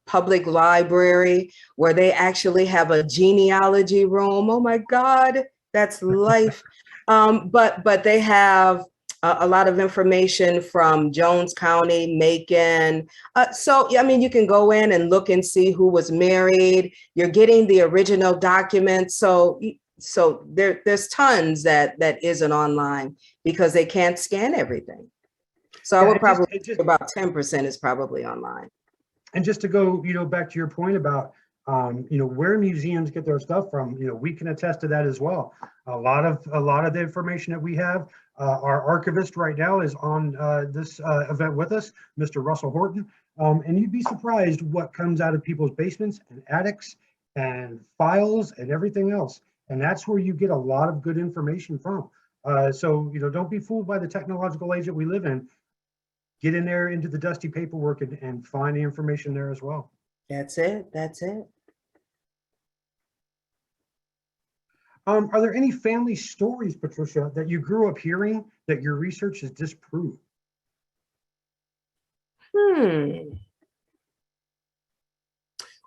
Public Library where they actually have a genealogy room. Oh my God, that's life. But they have a lot of information from Jones County, Macon. So, I mean, you can go in and look and see who was married. You're getting the original documents. So there's tons that isn't online because they can't scan everything. So I would probably say about 10% is probably online. And just to go, back to your point about, where museums get their stuff from, we can attest to that as well. A lot of the information that we have, our archivist right now is on this event with us, Mr. Russell Horton. And you'd be surprised what comes out of people's basements and attics and files and everything else. And that's where you get a lot of good information from. So, don't be fooled by the technological age that we live in. Get in there into the dusty paperwork and find the information there as well. That's it. That's it. Are there any family stories, Patricia, that you grew up hearing that your research has disproved?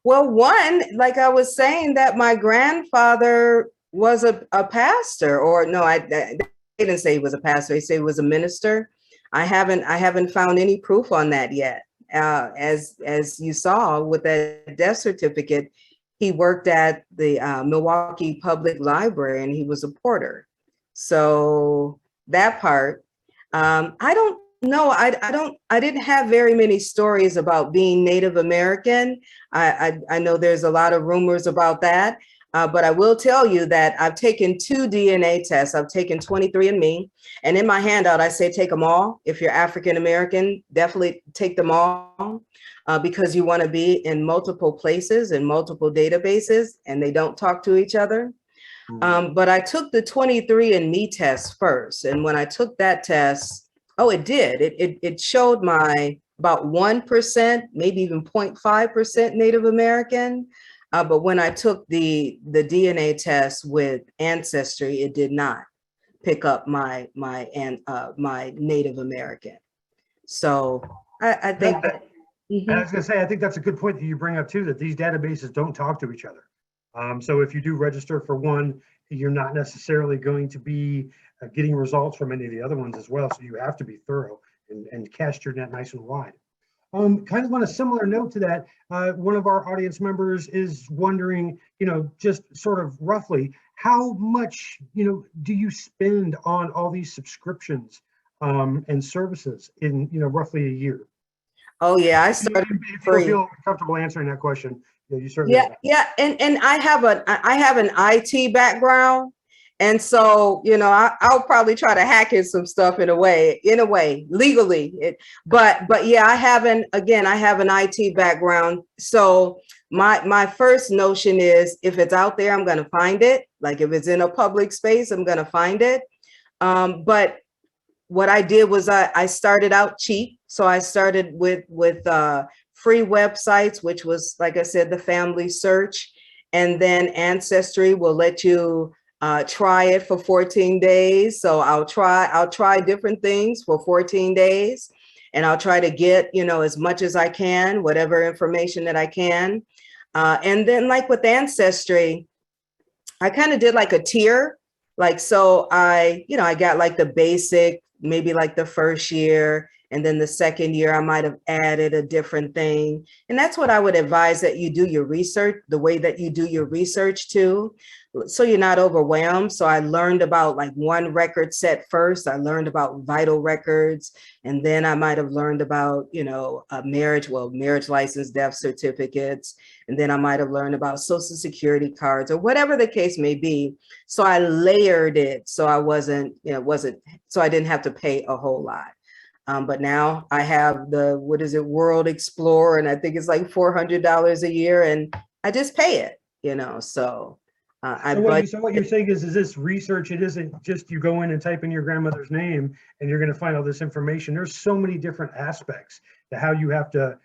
Well, one, like I was saying, that my grandfather was a pastor, or no, they didn't say he was a pastor. They say he was a minister. I haven't found any proof on that yet. As you saw with that death certificate, he worked at the Milwaukee Public Library and he was a porter. So that part, I don't know. I didn't have very many stories about being Native American. I know there's a lot of rumors about that. But I will tell you that I've taken 2 DNA tests. I've taken 23andMe, and in my handout, I say take them all. If you're African American, definitely take them all because you want to be in multiple places and multiple databases, and they don't talk to each other. But I took the 23andMe test first, and when I took that test, it showed my about 1%, maybe even 0.5% Native American. But when I took the DNA test with Ancestry, it did not pick up my Native American. So I think that. And I was going to say, I think that's a good point that you bring up too, that these databases don't talk to each other. So if you do register for one, you're not necessarily going to be getting results from any of the other ones as well. So you have to be thorough and cast your net nice and wide. Kind of on a similar note to that, one of our audience members is wondering, just sort of roughly, how much, do you spend on all these subscriptions and services in, roughly a year? Oh yeah, I started. If you feel comfortable answering that question, you certainly. Yeah, and I have an IT background. And so, I'll probably try to hack in some stuff in a way, legally. But yeah, I have an IT background. So my first notion is if it's out there, I'm going to find it. Like if it's in a public space, I'm going to find it. But what I did was I started out cheap. So I started with free websites, which was, like I said, the Family Search, and then Ancestry will let you try it for 14 days. So I'll try different things for 14 days, and I'll try to get, as much as I can, whatever information that I can. And then like with Ancestry, I kind of did like a tier. Like, so I got like the basic, maybe like the first year, and then the second year, I might have added a different thing. And that's what I would advise that you do your research, the way that you do your research too. so you're not overwhelmed. So I learned about like one record set first. I learned about vital records, and then I might have learned about, you know, marriage license, death certificates, and then I might have learned about social security cards or whatever the case may be. So I layered it so I wasn't, you know, so I didn't have to pay a whole lot. But now I have the, what is it, World Explorer, and I think it's like $400 a year, and I just pay it, you know, so. So what you're saying is this research, it isn't just you go in and type in your grandmother's name and you're going to find all this information. There's so many different aspects to how you have to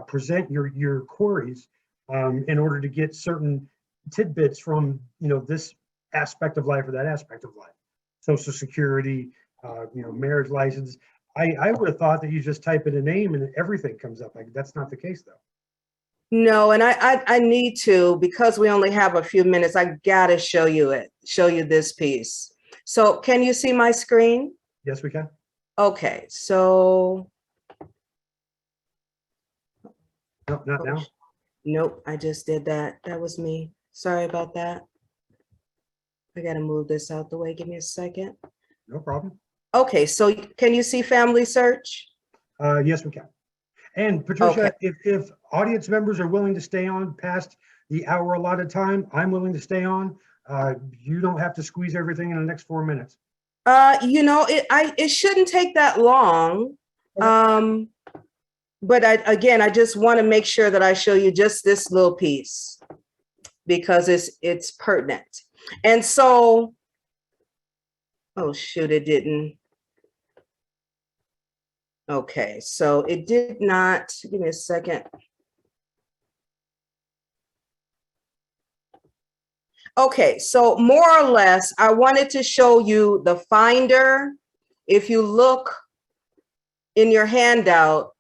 present your queries in order to get certain tidbits from, you know, this aspect of life or that aspect of life. Social security, you know, marriage license. I would have thought that you just type in a name and everything comes up. Like, that's not the case though. No, and I need to, because we only have a few minutes, I gotta show you this piece. So can you see my screen? Yes, we can. Okay, so. No, not now. Nope, I just did that. That was me. Sorry about that. I gotta move this out the way. Give me a second. No problem. Okay, so can you see Family Search? Yes, we can. And Patricia, Okay. if audience members are willing to stay on past the hour allotted time, I'm willing to stay on. You don't have to squeeze everything in the next 4 minutes. You know, it shouldn't take that long. Okay. But I just want to make sure that I show you just this little piece because it's pertinent. And so, oh shoot, it didn't. Okay, so it did not, give me a second. Okay, so more or less, I wanted to show you the finder. If you look in your handout,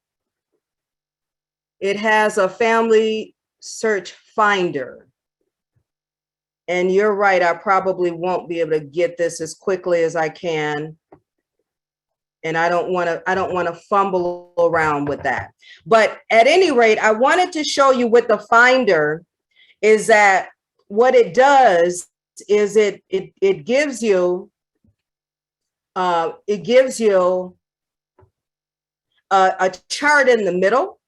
it has a family search finder. And you're right, I probably won't be able to get this as quickly as I can. And I don't want to fumble around with that. But at any rate, I wanted to show you with the finder is that what it does is it gives you a chart in the middle.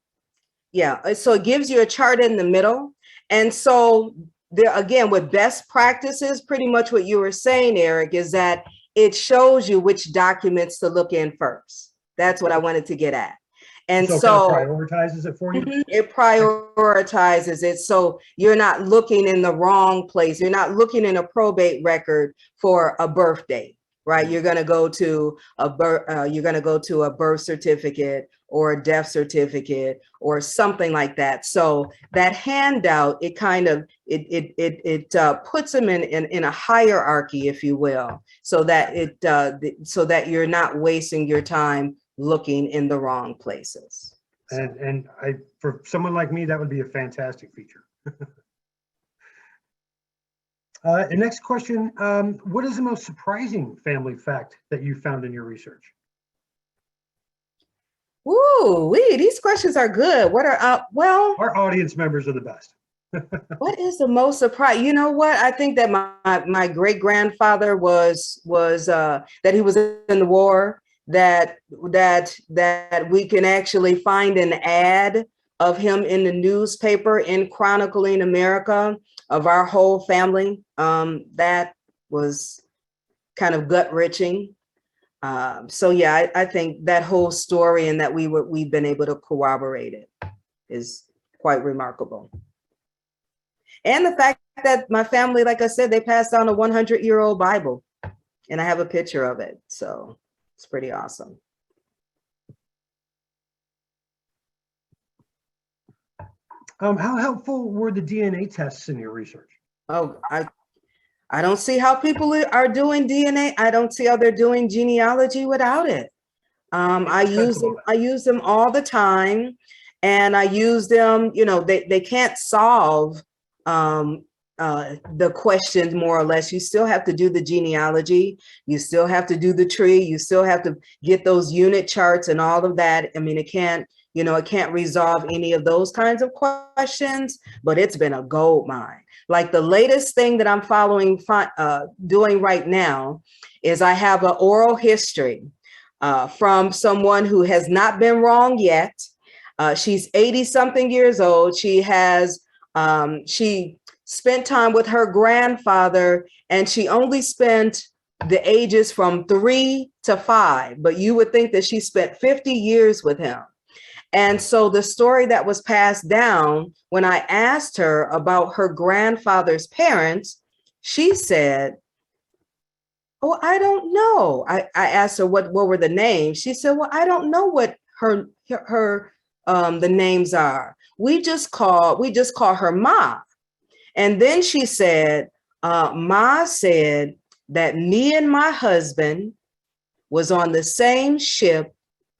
Yeah, so it gives you a chart in the middle. And so there again, with best practices, pretty much what you were saying, Eric, is that it shows you which documents to look in first. That's what I wanted to get at. And so it kind of prioritizes it for you? It prioritizes it. So you're not looking in the wrong place. You're not looking in a probate record for a birthday, right? You're going to go to a birth certificate or a death certificate or something like that. So that handout, it kind of, it puts them in a hierarchy, if you will, so that you're not wasting your time looking in the wrong places. And for someone like me, that would be a fantastic feature. The next question, what is the most surprising family fact that you found in your research? Ooh, these questions are good. What are, well, our audience members are the best. What is the most surprise? You know what? I think that my great grandfather was that he was in the war, that we can actually find an ad of him in the newspaper in Chronicling America of our whole family. That was kind of gut-wrenching. So yeah, I think that whole story and that we've been able to corroborate it is quite remarkable. And the fact that my family, like I said, they passed down a 100-year-old Bible, and I have a picture of it. So it's pretty awesome. How helpful were the DNA tests in your research? Oh, I don't see how people are doing DNA. I don't see how they're doing genealogy without it. I use them all the time, and I use them, you know, they can't solve the questions more or less. You still have to do the genealogy. You still have to do the tree. You still have to get those unit charts and all of that. I mean, it can't resolve any of those kinds of questions, but it's been a gold mine. Like the latest thing that I'm doing right now is I have an oral history from someone who has not been wrong yet. She's 80 something years old. She spent time with her grandfather, and she only spent the ages from 3 to 5, but you would think that she spent 50 years with him. And so the story that was passed down, when I asked her about her grandfather's parents, she said, "Oh, I don't know." I asked her what were the names. She said, "Well, I don't know what the names are. We just call her Ma." And then she said, "Ma said that me and my husband was on the same ship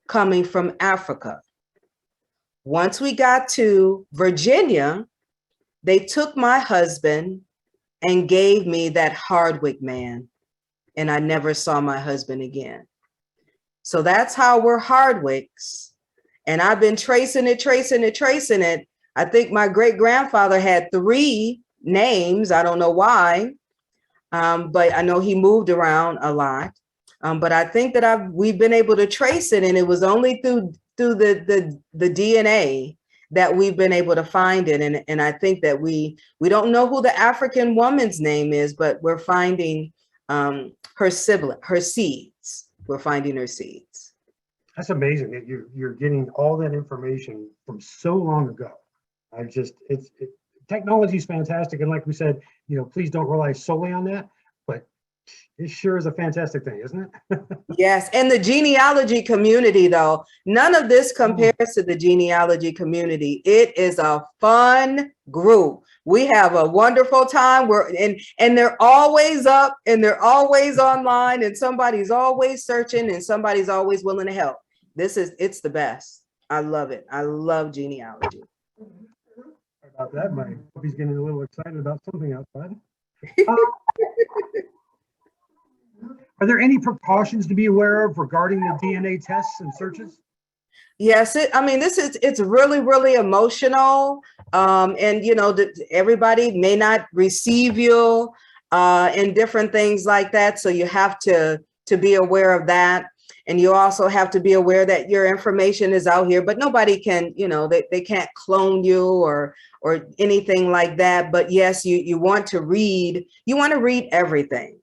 coming from Africa. Once we got to Virginia, they took my husband and gave me that Hardwick man, and I never saw my husband again." So that's how we're Hardwicks. And I've been tracing it. I think my great grandfather had 3 names. I don't know why, but I know he moved around a lot. But I think that we've been able to trace it, and it was only through the DNA that we've been able to find it. And I think that we don't know who the African woman's name is, but we're finding her seeds. We're finding her seeds. That's amazing that you're getting all that information from so long ago. Technology is fantastic, and like we said, please don't rely solely on that. But it sure is a fantastic thing, isn't it? Yes, and the genealogy community, though, none of this compares to the genealogy community. It is a fun group. We have a wonderful time. And they're always up, and they're always online, and somebody's always searching, and somebody's always willing to help. It's the best. I love it. I love genealogy. About that, my puppy's getting a little excited about something outside. Are there any precautions to be aware of regarding the DNA tests and searches? Yes, it's really, really emotional. And everybody may not receive you and different things like that. So you have to be aware of that. And you also have to be aware that your information is out here, but nobody can, they can't clone you or anything like that. But yes, you want to read everything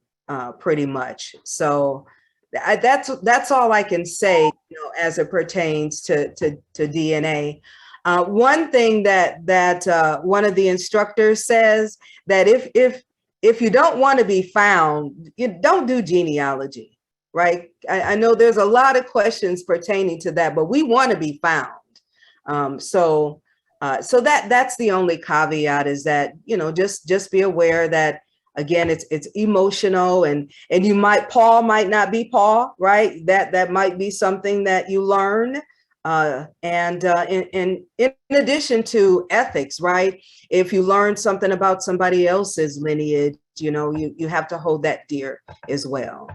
pretty much. So that's all I can say, as it pertains to DNA. One thing that one of the instructors says, that if you don't want to be found, you don't do genealogy. Right. I know there's a lot of questions pertaining to that, but we want to be found. So that's the only caveat, is that, just be aware that, again, it's emotional, and Paul might not be Paul, right? That might be something that you learn. And in addition to ethics, right? If you learn something about somebody else's lineage, you have to hold that dear as well.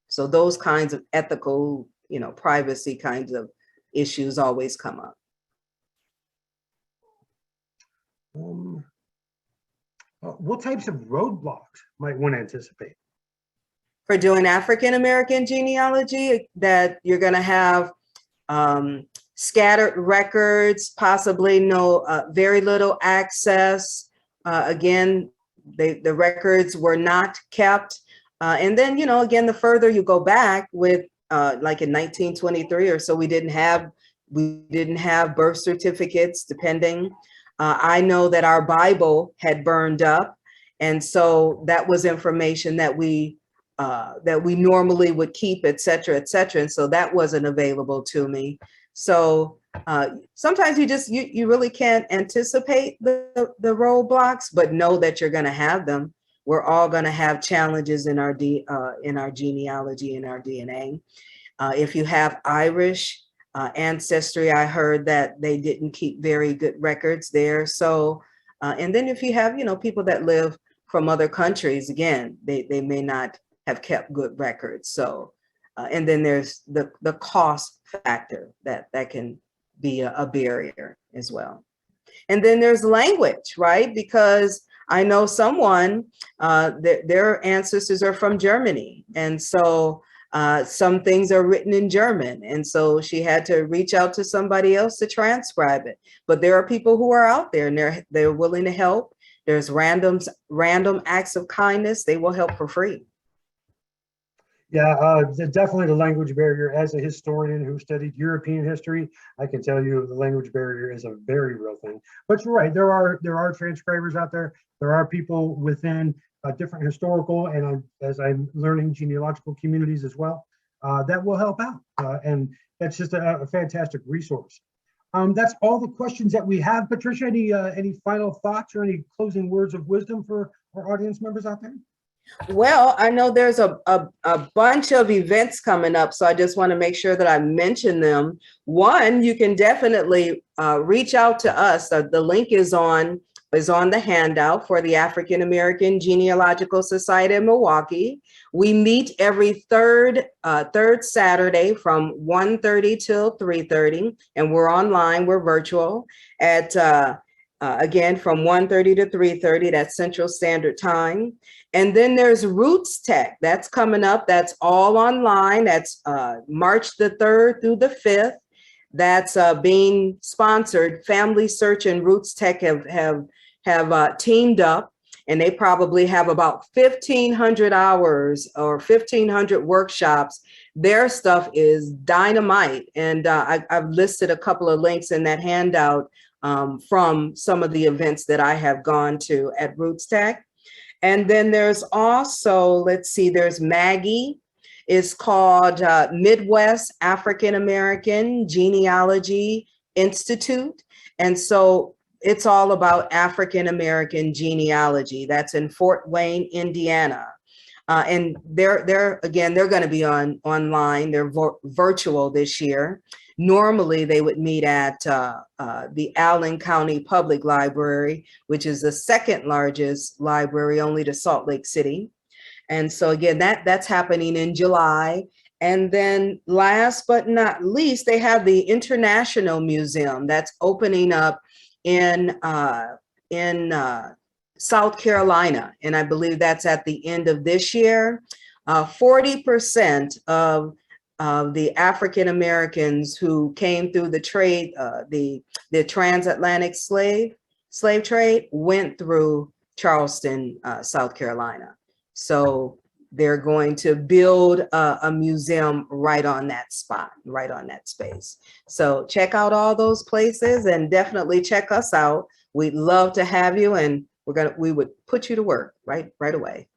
So those kinds of ethical, privacy kinds of issues always come up. What types of roadblocks might one anticipate? For doing African American genealogy, that you're going to have scattered records, possibly very little access. Again, the records were not kept. And then, again, the further you go back with, like in 1923 or so, we didn't have birth certificates, depending. I know that our Bible had burned up. And so that was information that we normally would keep, et cetera, et cetera. And so that wasn't available to me. So sometimes you really can't anticipate the roadblocks, but know that you're going to have them. We're all going to have challenges in our genealogy, in our DNA. If you have Irish ancestry, I heard that they didn't keep very good records there. So, and then if you have, people that live from other countries, again, they may not have kept good records. So, and then there's the cost factor that can be a barrier as well. And then there's language, right? Because I know someone, their ancestors are from Germany. And so some things are written in German. And so she had to reach out to somebody else to transcribe it. But there are people who are out there and they're willing to help. There's random acts of kindness. They will help for free. Yeah, definitely the language barrier. As a historian who studied European history, I can tell you the language barrier is a very real thing. But you're right, there are transcribers out there. There are people within different historical and as I'm learning genealogical communities as well that will help out. And that's just a fantastic resource. That's all the questions that we have. Patricia, any final thoughts or any closing words of wisdom for our audience members out there? Well, I know there's a bunch of events coming up, so I just want to make sure that I mention them. One, you can definitely reach out to us. The link is on the handout for the African American Genealogical Society in Milwaukee. We meet every third Saturday from 1:30 till 3:30, and we're online, we're virtual at again from 1:30 to 3:30, that's Central Standard Time. And then there's Roots Tech, that's coming up. That's all online. That's March the 3rd through the 5th. That's being sponsored. Family Search and Roots Tech have teamed up, and they probably have about 1,500 hours or 1,500 workshops. Their stuff is dynamite. And I've listed a couple of links in that handout from some of the events that I have gone to at Roots Tech. And then there's also, let's see, there's Maggie. It's called Midwest African American Genealogy Institute. And so it's all about African American genealogy. That's in Fort Wayne, Indiana. And they're going to be online. They're virtual this year. Normally, they would meet at the Allen County Public Library, which is the second largest library, only to Salt Lake City. And so again, that's happening in July. And then last but not least, they have the International Museum that's opening up in South Carolina. And I believe that's at the end of this year. 40% of the African Americans who came through the trade, the transatlantic slave trade, went through Charleston, South Carolina. So they're going to build a museum right on that spot, right on that space. So check out all those places and definitely check us out. We'd love to have you, and we would put you to work right away.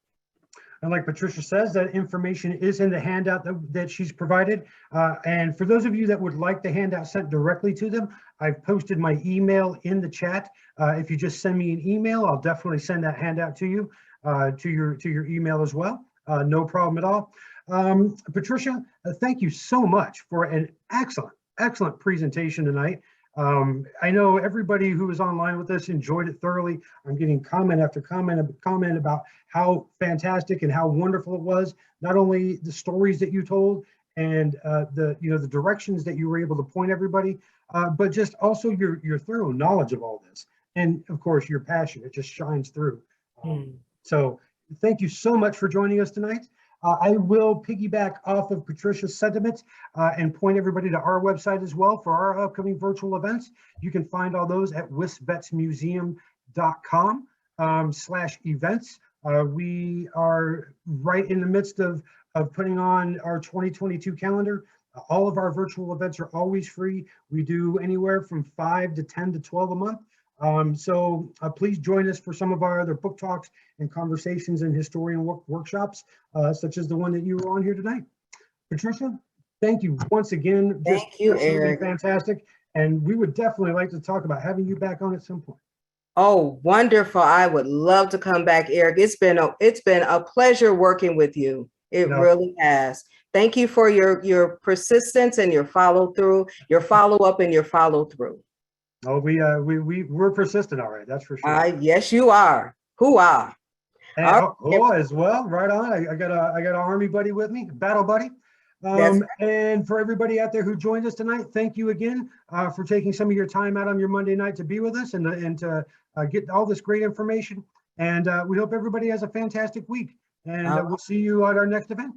And like Patricia says, that information is in the handout that she's provided. And for those of you that would like the handout sent directly to them, I've posted my email in the chat. If you just send me an email, I'll definitely send that handout to you, to your email as well. No problem at all. Patricia, thank you so much for an excellent presentation tonight. I know everybody who was online with us enjoyed it thoroughly. I'm getting comment after comment about how fantastic and how wonderful it was. Not only the stories that you told and the directions that you were able to point everybody, but just also your thorough knowledge of all this. And of course, your passion, it just shines through. So thank you so much for joining us tonight. I will piggyback off of Patricia's sentiments and point everybody to our website as well for our upcoming virtual events. You can find all those at wisvetsmuseum.com/events. We are right in the midst of putting on our 2022 calendar. All of our virtual events are always free. We do anywhere from 5 to 10 to 12 a month. So please join us for some of our other book talks and conversations and historian workshops, such as the one that you were on here tonight. Patricia, thank you once again. Thank you, Eric. Fantastic. And we would definitely like to talk about having you back on at some point. Oh, wonderful. I would love to come back, Eric. It's been a pleasure working with you. It really has. Thank you for your persistence and your follow through, your follow up and your follow through. Oh, we're persistent, all right. That's for sure. Yes, you are. Hoo-ah. As well. Right on. I got an Army buddy with me, battle buddy. And for everybody out there who joined us tonight, thank you again for taking some of your time out on your Monday night to be with us and to get all this great information. And we hope everybody has a fantastic week. And All we'll see you at our next event.